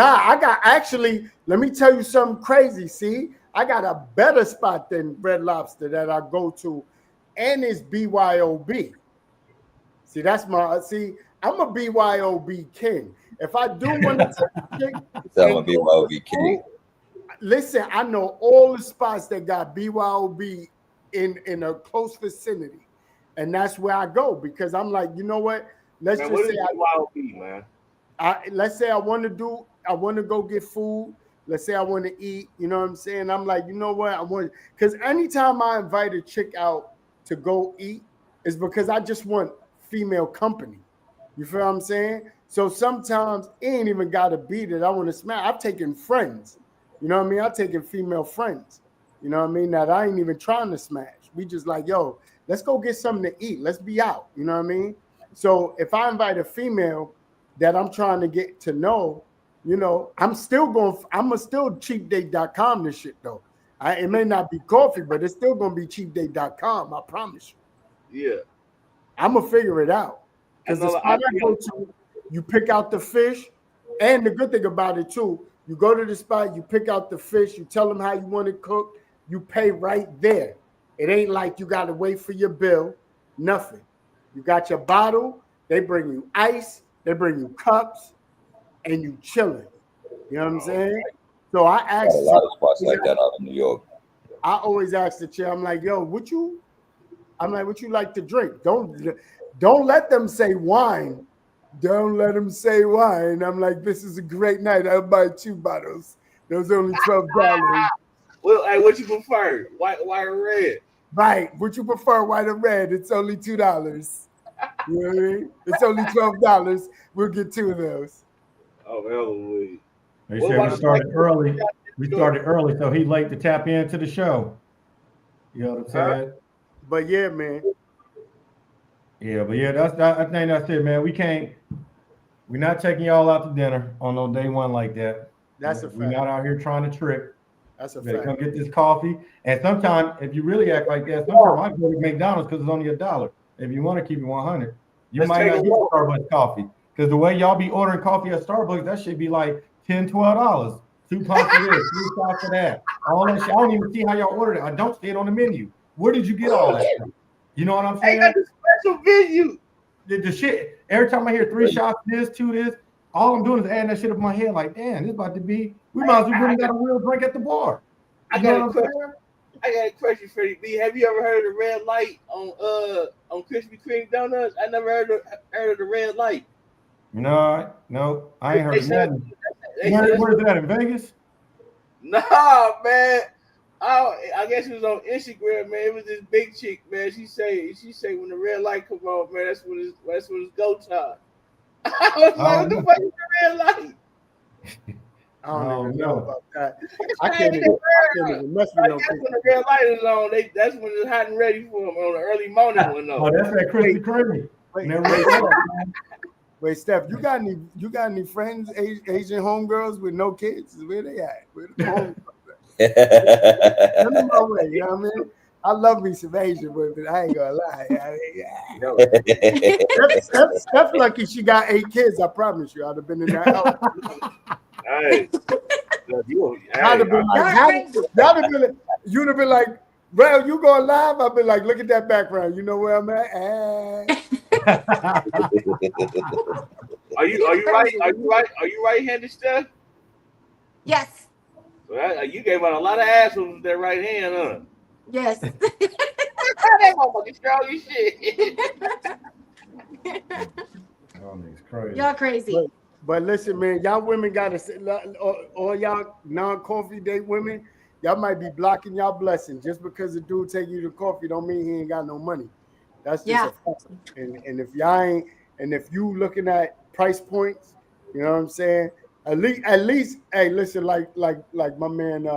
E: I got actually. Let me tell you something crazy. See, I got a better spot than Red Lobster that I go to, and it's BYOB. See, I'm a BYOB king. If I do want to take
C: I'm a BYOB king.
E: Listen, I know all the spots that got BYOB in a close vicinity, and that's where I go, because I'm like, you know what? Let's say
I: BYOB, man.
E: Let's say I want to go get food. Let's say I want to eat. You know what I'm saying? I'm like, you know what? Because anytime I invite a chick out to go eat, is because I just want female company. You feel what I'm saying? So sometimes it ain't even got to be that I want to smash. I've taken friends. You know what I mean? I've taken female friends. You know what I mean? That I ain't even trying to smash. We just like, yo, let's go get something to eat. Let's be out. You know what I mean? So if I invite a female that I'm trying to get to know, you know, I'm still cheapdate.com this shit though. It may not be coffee, but it's still going to be cheapdate.com. I promise you.
I: Yeah.
E: I'm going to figure it out. Because the spot I go to, You pick out the fish, and the good thing about it too, you go to the spot, you pick out the fish, you tell them how you want it cooked, you pay right there. It ain't like you got to wait for your bill, nothing. You got your bottle, they bring you ice, they bring you cups, and you chilling. You know what I'm saying? So I asked
C: a lot of spots like that out in New York.
E: I always ask the chair, I'm like, yo, what you like to drink? Don't let them say wine. Don't let them say wine. I'm like, this is a great night. I'll buy 2 bottles. Those only $12.
I: Well, hey, what you prefer? White or red?
E: Right. Would you prefer white or red? It's only $2. You know what I mean? It's only $12. We'll get 2 of those.
I: Oh, hell,
A: They said we started early. We started early, so he's late to tap into the show. You know what I'm saying?
E: But yeah, man.
A: Yeah, but yeah, I think that's it, man. We're not taking y'all out to dinner on no day one like that.
E: That's a fact.
A: We're not out here trying to trick.
E: That's a
A: Better
E: fact.
A: come get this coffee. And sometimes, if you really act like that, sometimes I go to McDonald's because it's only $1. If you want to keep it 100, you might not get Starbucks coffee because the way y'all be ordering coffee at Starbucks, that should be like $10, $12. 2 pints of this, 3 shots of that. All that shit. I don't even see how y'all ordered it. I don't see it on the menu. Where did you get all that from? You know what I'm saying?
I: Got the special venue.
A: The shit. Every time I hear 3 shots this, 2 this, all I'm doing is adding that shit up in my head. Like, damn, this about to be. We might as well really got a real drink at the bar.
I: I got a question, Freddie B. Have you ever heard of the red light on Krispy Kreme donuts? I never heard of the red light.
A: No, I ain't heard of nothing. Where is that, in Vegas?
I: Nah, man. I guess it was on Instagram, man. It was this big chick, man. She say when the red light come on, man, that's when it's go time. I was like, what the fuck is the red light?
E: I don't even know about that. I can't even mess with them.
I: When the red light is on, that's when it's hot and ready for them on the early morning one.
A: Oh, that's that Krispy Kreme.
E: Wait, Steph, you got any friends, Asian homegirls with no kids? Where they at? Where the home? Send them my way, you know what I mean? I love me some Asian women. I ain't gonna lie. Steph lucky she got 8 kids. I promise you, I'd have been in that house.
I: Hey,
E: I'd have been like, you'd have been like, Bro, you going live? I've been like, look at that background. You know where I'm at?
I: Are you right-handed, Steph?
B: Yes.
I: Well, you gave out a lot of ass with that right hand, huh?
B: Yes.
I: That motherfucking strong as shit.
B: Y'all crazy.
E: But listen, man, y'all women gotta say, all y'all non-coffee date women, y'all might be blocking y'all blessing. Just because a dude take you to coffee don't mean he ain't got no money. That's just a fact. And if y'all ain't, and if you looking at price points, you know what I'm saying? At least, hey, listen, like my man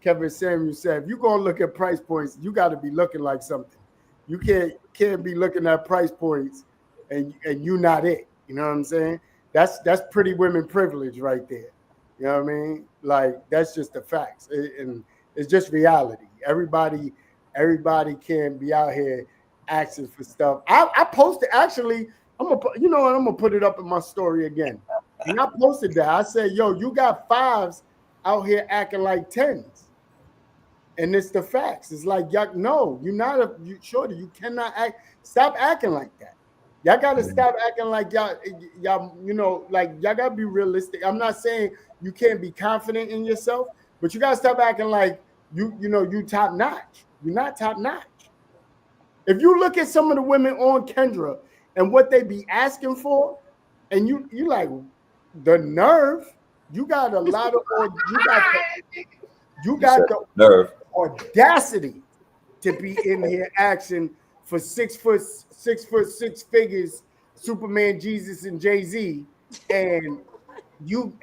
E: Kevin Samuel said, if you gonna look at price points, you got to be looking like something. You can't be looking at price points and you not it. You know what I'm saying? That's pretty women privilege right there. You know what I mean? Like, that's just the facts, and it's just reality. Everybody can be out here asking for stuff. I posted, actually, I'm gonna put it up in my story again. And I posted that. I said, yo, you got 5s out here acting like 10s. And it's the facts. It's like, y'all, no, you're not shorty. You cannot stop acting like that. Y'all gotta stop acting like y'all, like y'all gotta be realistic. I'm not saying you can't be confident in yourself, but you gotta stop acting like you top notch. You're not top notch. If you look at some of the women on Kendra and what they be asking for, and you like the nerve, you got a lot of, you got the nerve, audacity to be in here asking for 6 foot 6 figures, Superman, Jesus, and Jay-Z, and you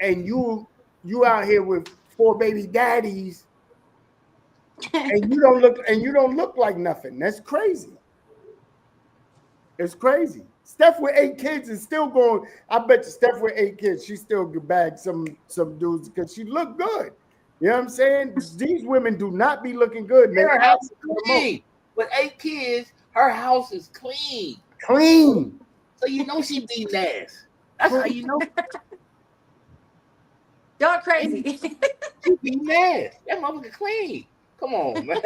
E: out here with 4 baby daddies, and you don't look like nothing. That's crazy. It's crazy. Steph with 8 kids is still going. I bet you Steph with 8 kids, she still could bag some dudes because she look good. You know what I'm saying? These women do not be looking good.
I: Her house is clean. With 8 kids, her house is clean.
E: Clean.
I: So you know she beat ass. That's how you know
B: Y'all crazy.
I: she be mad. That motherfucker clean. Come on, man.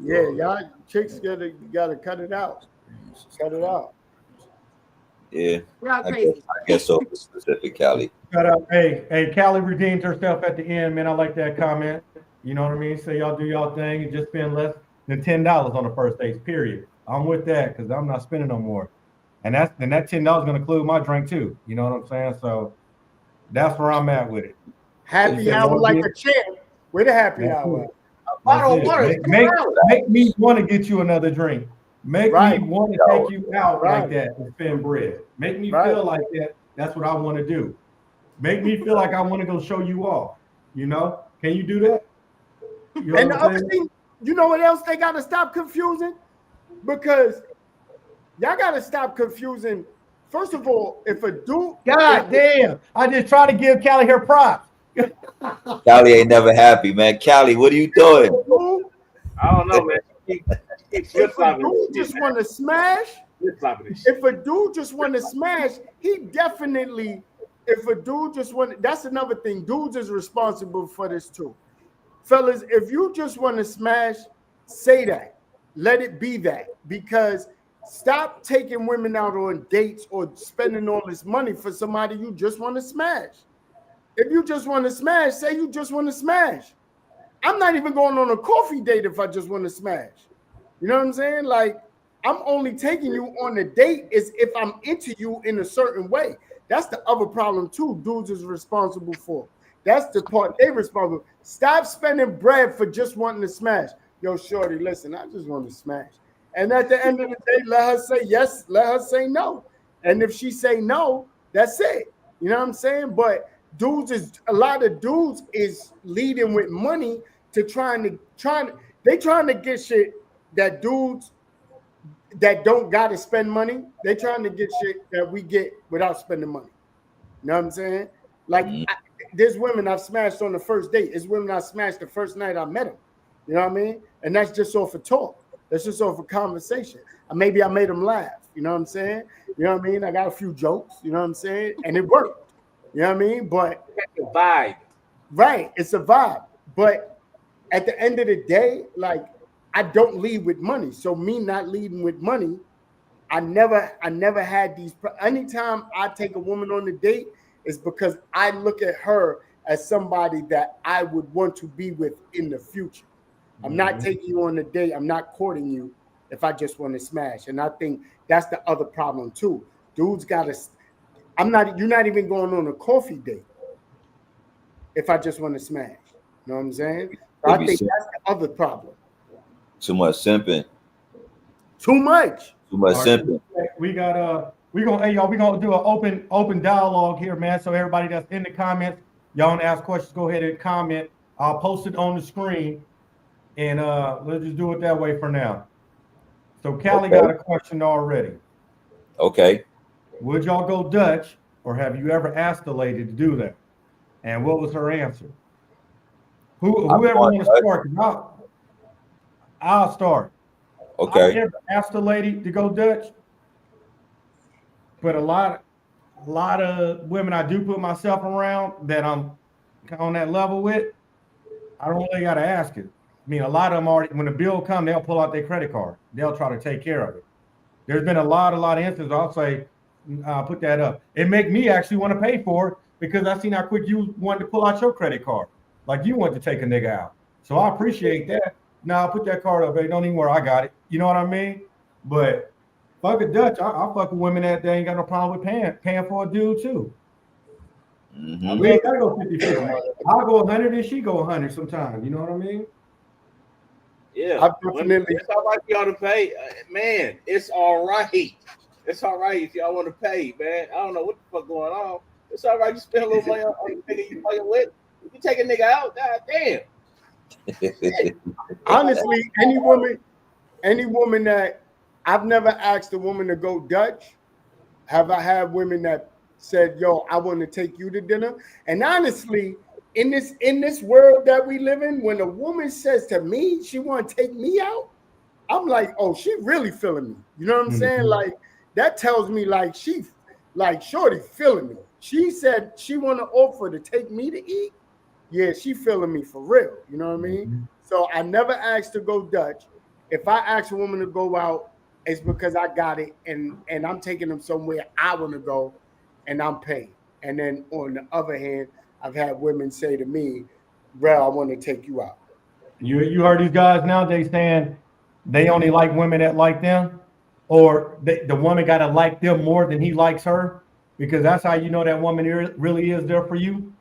E: Yeah, y'all chicks gotta cut it out. Cut it out.
C: Yeah,
B: Y'all
C: I
B: crazy.
C: guess so. For specific, Cali.
A: Shut up. Hey, Callie redeemed herself at the end, man. I like that comment. You know what I mean? Say y'all do y'all thing and just spend less than $10 on the first dates, period. I'm with that because I'm not spending no more. And that $10 is gonna include my drink too. You know what I'm saying? So that's where I'm at with it.
E: Happy hour like a champ. Where the happy
A: That's
E: hour?
A: it.
I: Bottle of
A: That's
I: water.
A: it. Make me want to get you another drink. Make
E: Right.
A: me want to take you out
E: Right.
A: like that and spend bread. Make me
E: Right.
A: feel like that. That's what I want to do. Make me feel like I want to go show you off. You know? Can you do that? You know
E: And
A: what
E: the
A: I'm
E: other
A: saying?
E: thing, you know what else they gotta stop confusing? Because y'all gotta stop confusing. First of all, if a dude,
A: God damn. I just try to give Callie her props.
C: Cali ain't never happy, man. Cali, what are you doing?
D: I don't know, man. She keep flip
E: if a
D: flopping.
E: dude just want to smash,
D: Flip flopping this shit.
E: if a dude just want to smash, he definitely. If a dude just want, that's another thing. Dudes is responsible for this too, fellas. If you just want to smash, say that. Let it be that, because stop taking women out on dates or spending all this money for somebody you just want to smash. If you just want to smash, say you just want to smash. I'm not even going on a coffee date if I just want to smash. You know what I'm saying? Like, I'm only taking you on a date is if I'm into you in a certain way. That's the other problem too. Dudes is responsible for. That's the part they responsible. Stop spending bread for just wanting to smash. Yo, shorty, listen, I just want to smash. And at the end of the day, let her say yes, let her say no. And if she say no, that's it. You know what I'm saying? But a lot of dudes is leading with money to trying to get shit that dudes that don't gotta spend money. They trying to get shit that we get without spending money. You know what I'm saying? Like there's women I've smashed on the first date. It's women I smashed the first night I met them. You know what I mean? And that's just off of talk. That's just off of conversation. Maybe I made them laugh. You know what I'm saying? You know what I mean? I got a few jokes. You know what I'm saying? And it worked. You know what I mean? But
I: The vibe.
E: right, it's a vibe. But at the end of the day, like, I don't lead with money. So me not leading with money, I never had these. Anytime I take a woman on a date, is because I look at her as somebody that I would want to be with in the future. I'm not taking you on a date. I'm not courting you if I just want to smash. And I think that's the other problem too. Dudes gotta. You're not even going on a coffee date if I just want to smash. You know what I'm saying? I think that's the other problem.
C: Too much simping.
E: Too much.
C: Too much simping.
A: We got we're gonna do an open dialogue here, man. So everybody that's in the comments, y'all want to ask questions, go ahead and comment. I'll post it on the screen, and let's just do it that way for now. So Callie got a question already.
C: Okay.
A: Would y'all go Dutch, or have you ever asked a lady to do that? And what was her answer? Whoever wants to start, I'll start.
C: Okay.
A: I never asked a lady to go Dutch, but a lot of women I do put myself around that I'm on that level with, I don't really got to ask it. I mean, a lot of them already, when the bill comes, they'll pull out their credit card. They'll try to take care of it. There's been a lot of instances. I'll say, put that up. It make me actually want to pay for it because I seen how quick you wanted to pull out your credit card. Like you want to take a nigga out. So I appreciate that. Now put that card up, baby. Don't even worry, I got it. You know what I mean? But fuck a Dutch. I'll fuck with women that they ain't got no problem with paying for a dude too.
C: Mm-hmm.
A: We ain't gotta go 50-50. I'll go 100 and she go 100 sometimes. You know what I mean?
I: Yeah, it's all right for y'all to pay, man. It's all right. It's all right if y'all want to pay, man. I don't know what the fuck going on. It's all right. You spend a little money on the nigga you fucking with. If you take a nigga out, god damn.
E: Honestly, any woman that I've never asked a woman to go Dutch. Have I had women that said, "Yo, I want to take you to dinner"? And honestly, in this world that we live in, when a woman says to me she want to take me out, I'm like, oh, she really feeling me. You know what I'm saying? Like that tells me like she like shorty feeling me. She said she want to offer to take me to eat. Yeah, she feeling me for real. You know what I mean?
A: Mhm.
E: So I never asked to go Dutch. If I ask a woman to go out, it's because I got it and I'm taking them somewhere I want to go and I'm paying. And then on the other hand, I've had women say to me, bro, I want to take you out.
A: You heard these guys nowadays saying they only like women that like them, or the woman got to like them more than he likes her, because that's how you know that woman really is there for you.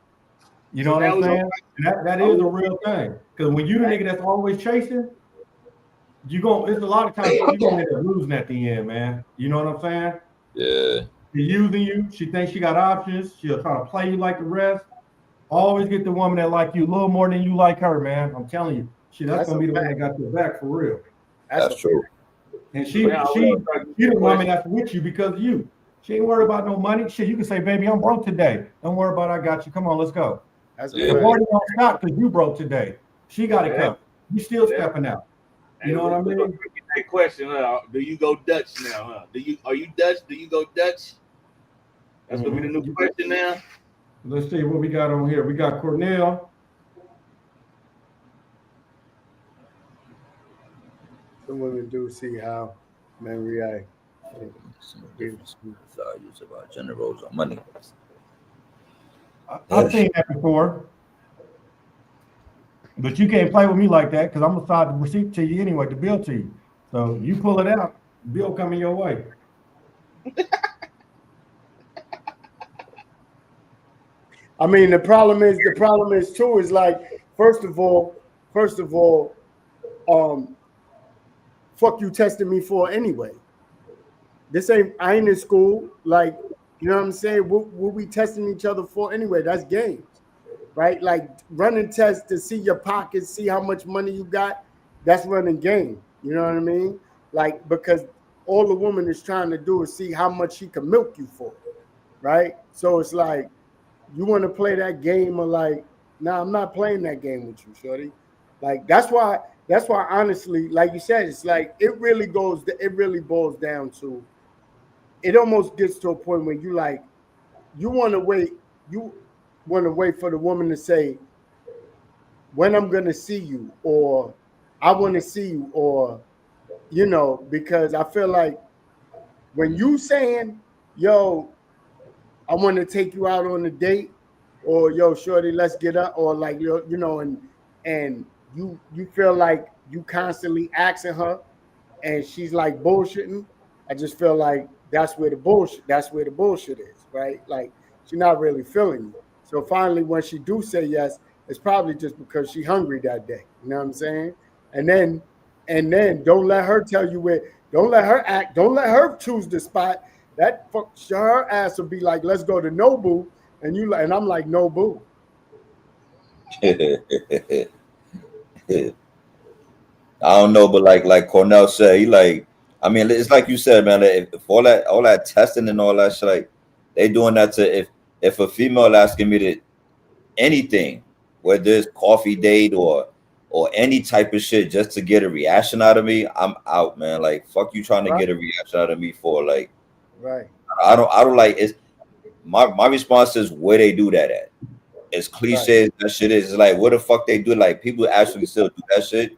A: You know
I: So
A: what
I: that
A: I'm
I: was
A: saying? That is a real thing. Because when you the nigga that's always chasing, it's a lot of times you're gonna end up losing at the end, man. You know what I'm saying?
C: Yeah.
A: She's using you. She thinks she got options. She'll try to play you like the rest. Always get the woman that like you a little more than you like her, man. I'm telling you. That's
E: That's
A: gonna
E: a
A: be the one
E: fact.
A: that got your back for real.
C: That's true.
A: And she
D: Now,
A: the woman that's with you because of you. She ain't worried about no money. Shit, you can say, baby, I'm broke today. Don't worry about it. I got you. Come on, let's go.
E: That's
C: Yeah.
A: The
E: a fact.
A: party don't stop because you broke today. She got it
D: Yeah.
A: covered. You still
D: Yeah.
A: stepping out. You know what I mean?
D: That question, do you go Dutch now, huh? Are you Dutch? Do you go Dutch? That's gonna be the new question now.
A: Let's see what we got on here. We got Cornell.
E: Some women do see how men react.
C: Values about generals on money.
A: I've seen that before. But you can't play with me like that because I'm gonna slide the receipt to you anyway, the bill to you. So you pull it out, bill coming your way.
E: I mean, the problem is too is like, first of all, fuck you testing me for anyway. I ain't in school. Like, you know what I'm saying? What we testing each other for anyway? That's games, right? Like running tests to see your pockets, see how much money you got. That's running game. You know what I mean? Like, because all the woman is trying to do is see how much she can milk you for, right? So it's like, you want to play that game of like, nah, I'm not playing that game with you, shorty. Like that's why honestly, like you said, it's like it really boils down to, it almost gets to a point where you want to wait for the woman to say when I'm gonna see you, or I want to see you, or because I feel like when you saying, yo, I want to take you out on a date, or yo, shorty, let's get up, or like and you feel like you constantly asking her, and she's like bullshitting. I just feel like that's where the bullshit is, right? Like she's not really feeling you. So finally, when she do say yes, it's probably just because she hungry that day. You know what I'm saying? And then don't let her tell you where. Don't let her act. Don't let her choose the spot. Her ass will be like, let's go to Nobu, and I'm like, Nobu.
C: I don't know, but like Cornell said, I mean, it's like you said, man. If all that testing and all that shit, like they doing that to if a female asking me to anything, whether it's coffee date or any type of shit, just to get a reaction out of me, I'm out, man. Like fuck you trying to get a reaction out of me for, like,
E: right?
C: I don't like it. My response is where they do that at. As cliche as that shit is, it's like where the fuck they do, like people actually still do that shit.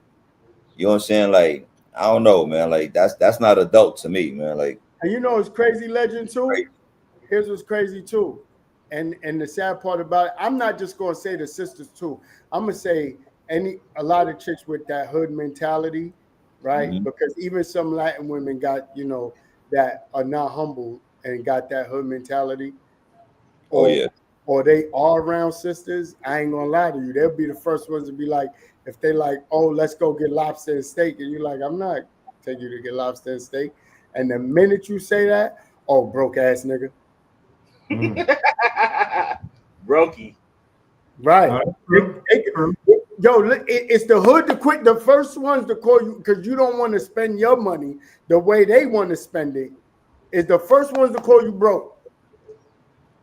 C: You know what I'm saying? Like, I don't know, man. Like that's not adult to me, man. Like,
E: and it's crazy, legend too. Right. Here's what's crazy too, and the sad part about it, I'm not just gonna say the sisters too. I'm gonna say a lot of chicks with that hood mentality, right? Mm-hmm. Because even some Latin women got that are not humble and got that hood mentality. Or they are around sisters. I ain't gonna lie to you. They'll be the first ones to be like, if they like, oh, let's go get lobster and steak. And you're like, I'm not taking you to get lobster and steak. And the minute you say that, oh, broke ass nigga.
D: Brokey.
E: Right. It's the hood to quit. The first ones to call you because you don't want to spend your money the way they want to spend it. Is the first ones to call you broke.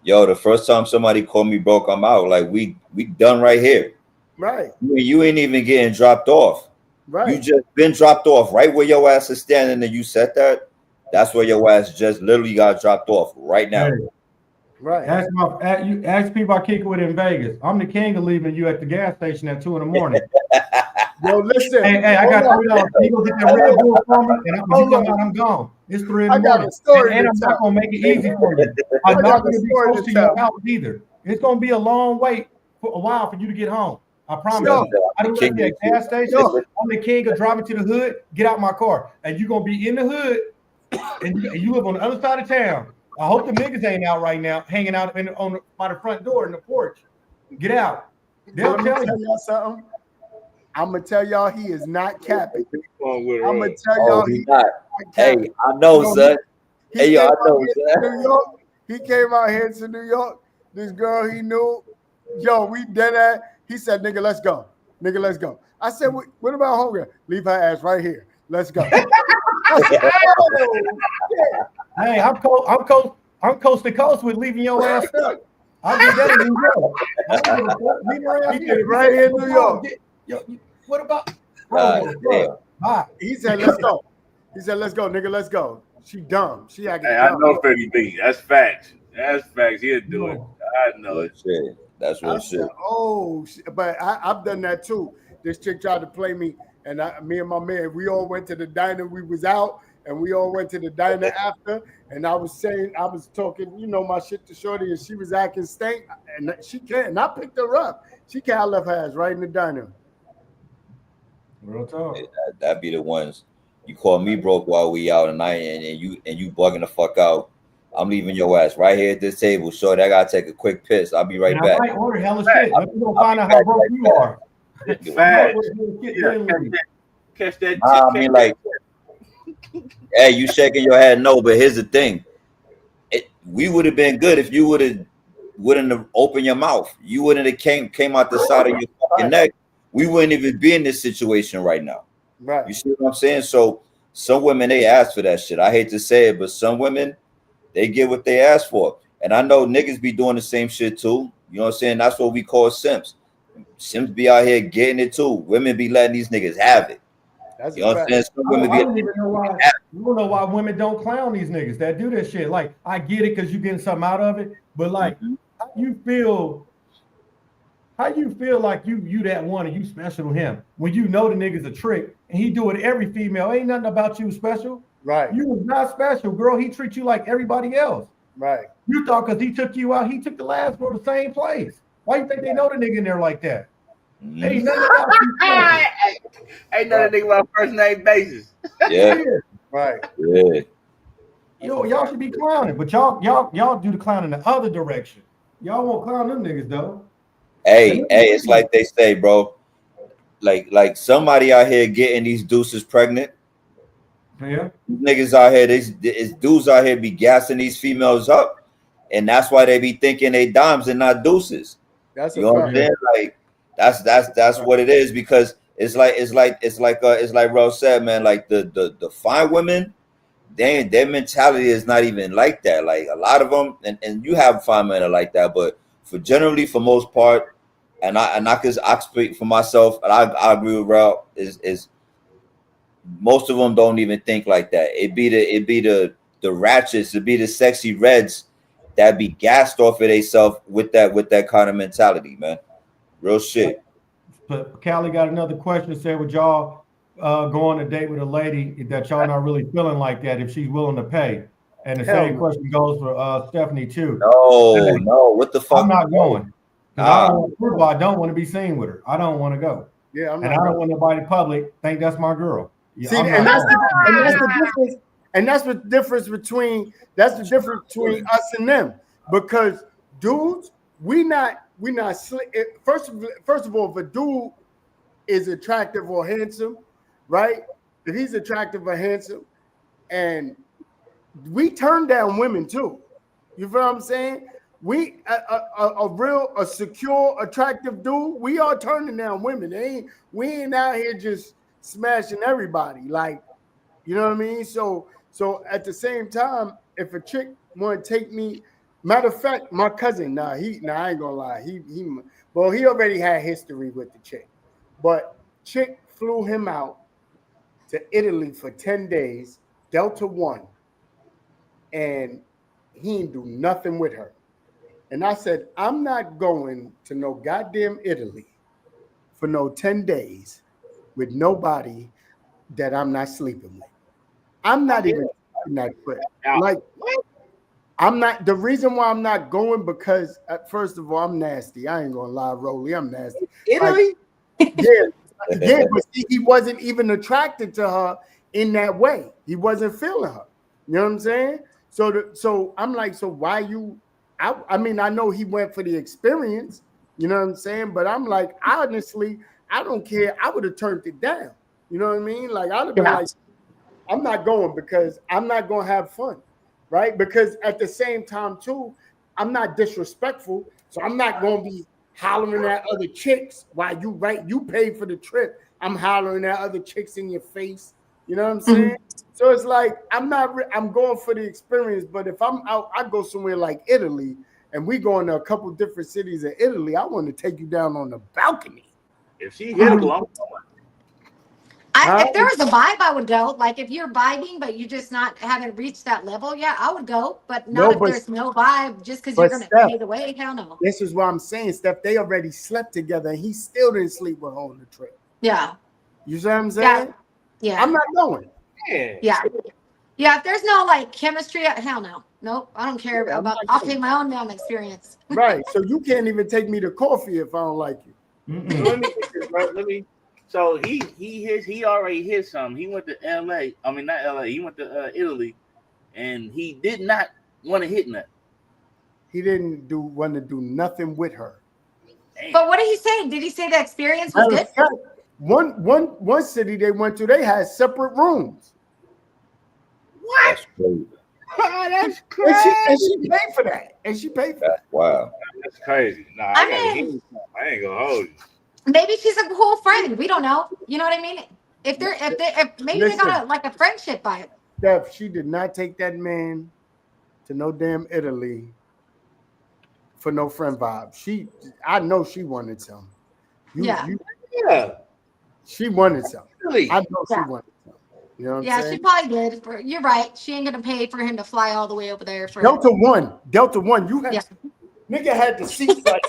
C: Yo, the first time somebody called me broke, I'm out. Like we done right here.
E: Right.
C: You ain't even getting dropped off.
E: Right.
C: You just been dropped off right where your ass is standing, and you said that. that's where your ass just literally got dropped off right now.
A: Hey,
E: Right.
A: ask people I kick with in Vegas. I'm the king of leaving you at the gas station at 2 a.m.
E: Yo, listen.
A: Hey, I got $3. You go get that Red Bull for me, and when you come out, I'm gone. It's 3 in the
E: I got
A: morning.
E: a story
A: And
E: to
A: I'm
E: tell.
A: not gonna make it easy for you. I'm
E: I
A: not
E: got a
A: gonna be
E: story
A: close
E: to
A: to your
E: tell.
A: house either. It's gonna be a long wait for a while for you to get home. I promise
E: Yo,
A: you. I don't like at a gas station.
E: Yo.
A: I'm the king of driving to the hood. Get out my car, and you're gonna be in the hood, and you live on the other side of town. I hope the niggas ain't out right now, hanging out by the front door in the porch. Get out. They'll
E: Let me
A: tell
E: tell
A: you.
E: y'all something. I'm gonna tell y'all he is not capping.
D: Going with it,
E: I'm
D: right?
E: gonna tell y'all
C: He
E: he's
C: not.
E: not capping.
C: Hey, I know,
E: Yo,
C: son.
E: He
C: Hey, yo,
E: came
C: I
E: out
C: know,
E: here
C: son.
E: to New York. He came out here to New York. This girl he knew. Yo, we did that. He said, "Nigga, let's go. Nigga, let's go." I said, "What about homegirl? Leave her ass right here. Let's go." I said, "Oh, yeah."
A: Hey, I'm coast to coast with leaving your ass up. I did that in New York. I don't give a fuck. Leave her ass
E: He
A: here.
E: did right here in New York.
A: What about?
C: God damn.
A: Bye.
E: He said, "Let's go." He said, "Let's go, nigga. Let's go." She dumb. She acting
D: Hey, I
E: dumb.
D: know Freddie B. That's facts. That's facts. He'll do it. I know
C: Real
D: it.
C: shit. That's real
E: I
C: shit.
E: said, "Oh," but I've done that too. This chick tried to play me, and me and my man, we all went to the diner. We was out, and we all went to the diner after. And I was talking, my shit to Shorty, and she was acting stank, and she can't. And I picked her up. She can't. I left her ass right in the diner.
A: Real talk.
C: That be the ones. You call me broke while we out, and you bugging the fuck out. I'm leaving your ass right here at this table. Shorty, I gotta take a quick piss. I'll be right
A: And
C: back.
A: I might order hella shit. Let me go find out how broke you are.
D: Facts. Catch that.
C: I mean, like, hey, you shaking your head no, but here's the thing. We would have been good if you wouldn't have opened your mouth. You wouldn't have came out the side of your fucking neck. We wouldn't even be in this situation right now.
E: Right.
C: You see what I'm saying? So some women, they ask for that shit. I hate to say it, but some women, they get what they ask for. And I know niggas be doing the same shit too. You know what I'm saying? That's what we call simps. Simps be out here getting it too. Women be letting these niggas have it.
E: That's
C: You know what I'm saying? Some women
A: I
C: be
A: don't even know why. You don't know why women don't clown these niggas that do this shit. Like, I get it because you getting something out of it, but like, how you feel like you that one and you special to him when you know the nigga's a trick and he do it to every female? Ain't nothing about you special.
E: Right.
A: You was not special, girl. He treats you like everybody else.
E: Right.
A: You thought because he took you out, he took the last girl to the same place. Why you think they know the nigga in there like that? Ain't nothing about you special.
D: Ain't nothing nigga about first name basis.
C: Yeah.
E: Right.
C: Yeah.
A: Y'all should be clowning, but y'all do the clowning the other direction. Y'all won't clown them niggas though.
C: Hey, it's like they say, bro. Like somebody out here getting these deuces pregnant.
A: Yeah.
C: Niggas out here, these dudes out here be gassing these females up, and that's why they be thinking they dimes and not deuces.
E: That's
C: You know what I'm saying? Like that's what it is, because it's like Rose said, man. Like the fine women, their mentality is not even like that. Like a lot of them, and you have fine men are like that, but for most part, and I speak for myself, and I agree with Ralph, is most of them don't even think like that. It be the ratchets, it be the sexy reds that be gassed off of themselves with that kind of mentality, man. Real shit.
A: But Callie got another question. Said, would y'all go on a date with a lady that y'all not really feeling like that if she's willing to pay? And the same question goes for Stephanie too.
C: No, what the fuck?
A: I'm not going. I don't want to be seen with her. I don't want to go.
E: Yeah,
A: I don't want nobody public think that's my girl. Yeah,
E: See, and that's the difference. And that's the difference between us and them. Because dudes, we not slick. First of all, if a dude is attractive or handsome, right? If he's attractive or handsome, and we turn down women too. You feel what I'm saying? We a secure, attractive dude. We are turning down women. We ain't out here just smashing everybody. Like, you know what I mean? So at the same time, if a chick want to take me, matter of fact, my cousin, I ain't gonna lie, he already had history with the chick, but chick flew him out to Italy for 10 days, Delta One, and he didn't do nothing with her. And I said, I'm not going to no goddamn Italy for no 10 days with nobody that I'm not sleeping with. I'm not even in that trip. Like, I'm not. The reason why I'm not going because, first of all, I'm nasty. I ain't gonna lie, Rolly. I'm nasty.
I: Italy?
E: Like, yeah, but see, he wasn't even attracted to her in that way. He wasn't feeling her. You know what I'm saying? So I'm like, so why you? I mean, I know he went for the experience. You know what I'm saying? But I'm like, honestly, I don't care. I would have turned it down. You know what I mean? Like, I'd have been like, I'm not going because I'm not going to have fun, right? Because at the same time, too, I'm not disrespectful. So I'm not going to be hollering at other chicks while you pay for the trip. I'm hollering at other chicks in your face. You know what I'm saying? So it's like, I'm going for the experience. But if I'm out, I go somewhere like Italy and we going to a couple different cities in Italy, I want to take you down on the balcony.
D: If she hittable, I'm going.
B: If there was a vibe, I would go. Like if you're vibing, but you just haven't reached that level, yeah, I would go. But not if there's no vibe, just because you're gonna pay the way. Hell no.
E: This is what I'm saying, Steph. They already slept together, and he still didn't sleep with her on the trip.
B: Yeah.
E: You see what I'm saying?
B: Yeah.
E: I'm not going.
B: Yeah. If there's no like chemistry, hell no. Nope. I don't care about. I'll pay my own damn experience.
E: Right. So you can't even take me to coffee if I don't like you.
D: Let me. So he already hit something. He went to LA. I mean, not LA. He went to Italy, and he did not want to hit nothing.
E: He didn't want to do nothing with her.
B: But what did he say? Did he say the experience was good?
E: One city they went to, they had separate rooms.
I: What?
D: That's crazy.
E: And she paid for that. And she paid for that.
C: Wow.
D: That's crazy. Nah, I ain't gonna hold you.
B: Maybe she's a cool friend. We don't know. You know what I mean? If maybe they got a friendship by it.
E: Steph, she did not take that man to no damn Italy for no friend vibe. I know she wanted some. She wanted some.
I: Really?
E: I know she wanted some. You know what I'm saying?
B: She probably did. You're right. She ain't gonna pay for him to fly all the way over there for
E: Delta One. You had nigga had the seat like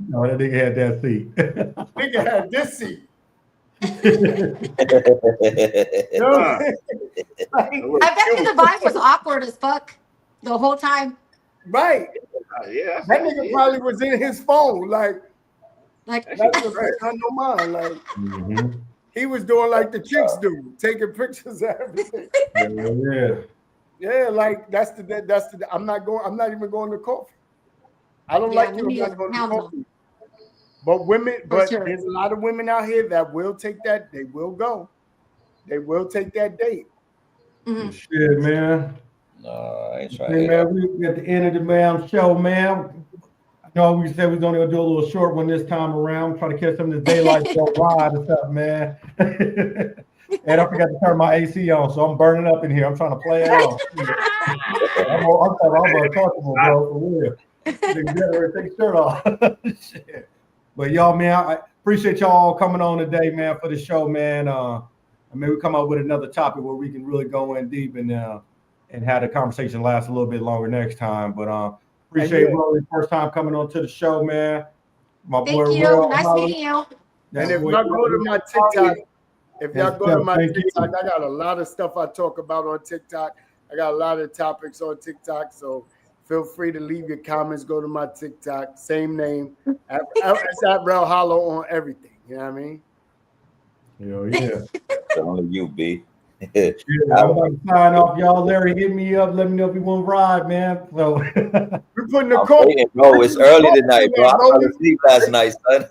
A: No, that nigga had that seat.
E: Nigga had this seat.
B: I bet you the vibe was awkward as fuck the whole time.
E: Right.
I: Yeah.
E: That nigga probably was in his phone, like
B: that's
E: the I know mine. Like he was doing like the chicks do, taking pictures of everything. Yeah, like that's the I'm not even going to coffee. I don't like you. I'm not going to coffee. But there's a lot of women out here that will take that. They will go. They will take that date.
A: Shit, man.
C: No, I ain't trying.
A: Hey, man, we at the end of the damn show, man. I know we said we was only gonna do a little short one this time around. Try to catch some of this daylight show ride and stuff, man. And I forgot to turn my AC on, so I'm burning up in here. I'm trying to play it out. I'm uncomfortable, bro, for real. Take your shirt off. Shit. But y'all, man, I appreciate y'all coming on today, man, for the show, man. I mean, we come up with another topic where we can really go in deep and have the conversation last a little bit longer next time. But appreciate Rolly first time coming on to the show, man. My boy,
B: thank you. Nice meeting you.
E: And if y'all go to my TikTok, I got a lot of stuff I talk about on TikTok. I got a lot of topics on TikTok, so feel free to leave your comments. Go to my TikTok, same name. It's at Rel Hollow on everything. You know what I mean?
A: Yeah.
C: Only you, B.
A: I'm about to sign off, y'all. Larry, hit me up. Let me know if you want to ride, man. So
E: we're putting the call.
C: Bro, it's early tonight, bro. I fell asleep last night, son.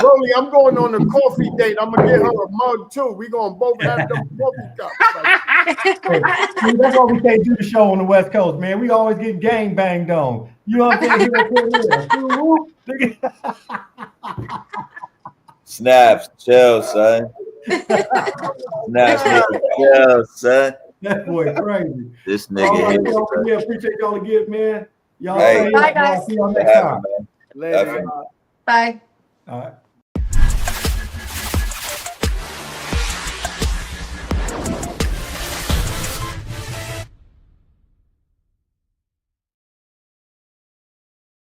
E: Rolly, I'm going on a coffee date. I'm gonna get her a mug too. We gonna both have them coffee cups.
A: See, that's why we can't do the show on the West Coast, man. We always get gang banged on. You know what I'm saying?
C: Snaps, chill, son. Snaps, chill, son.
A: That boy crazy.
C: This nigga.
A: Yeah, appreciate y'all again, man. Y'all
C: hey,
B: bye, guys.
A: See y'all next time.
E: Later.
B: Bye.
A: All right.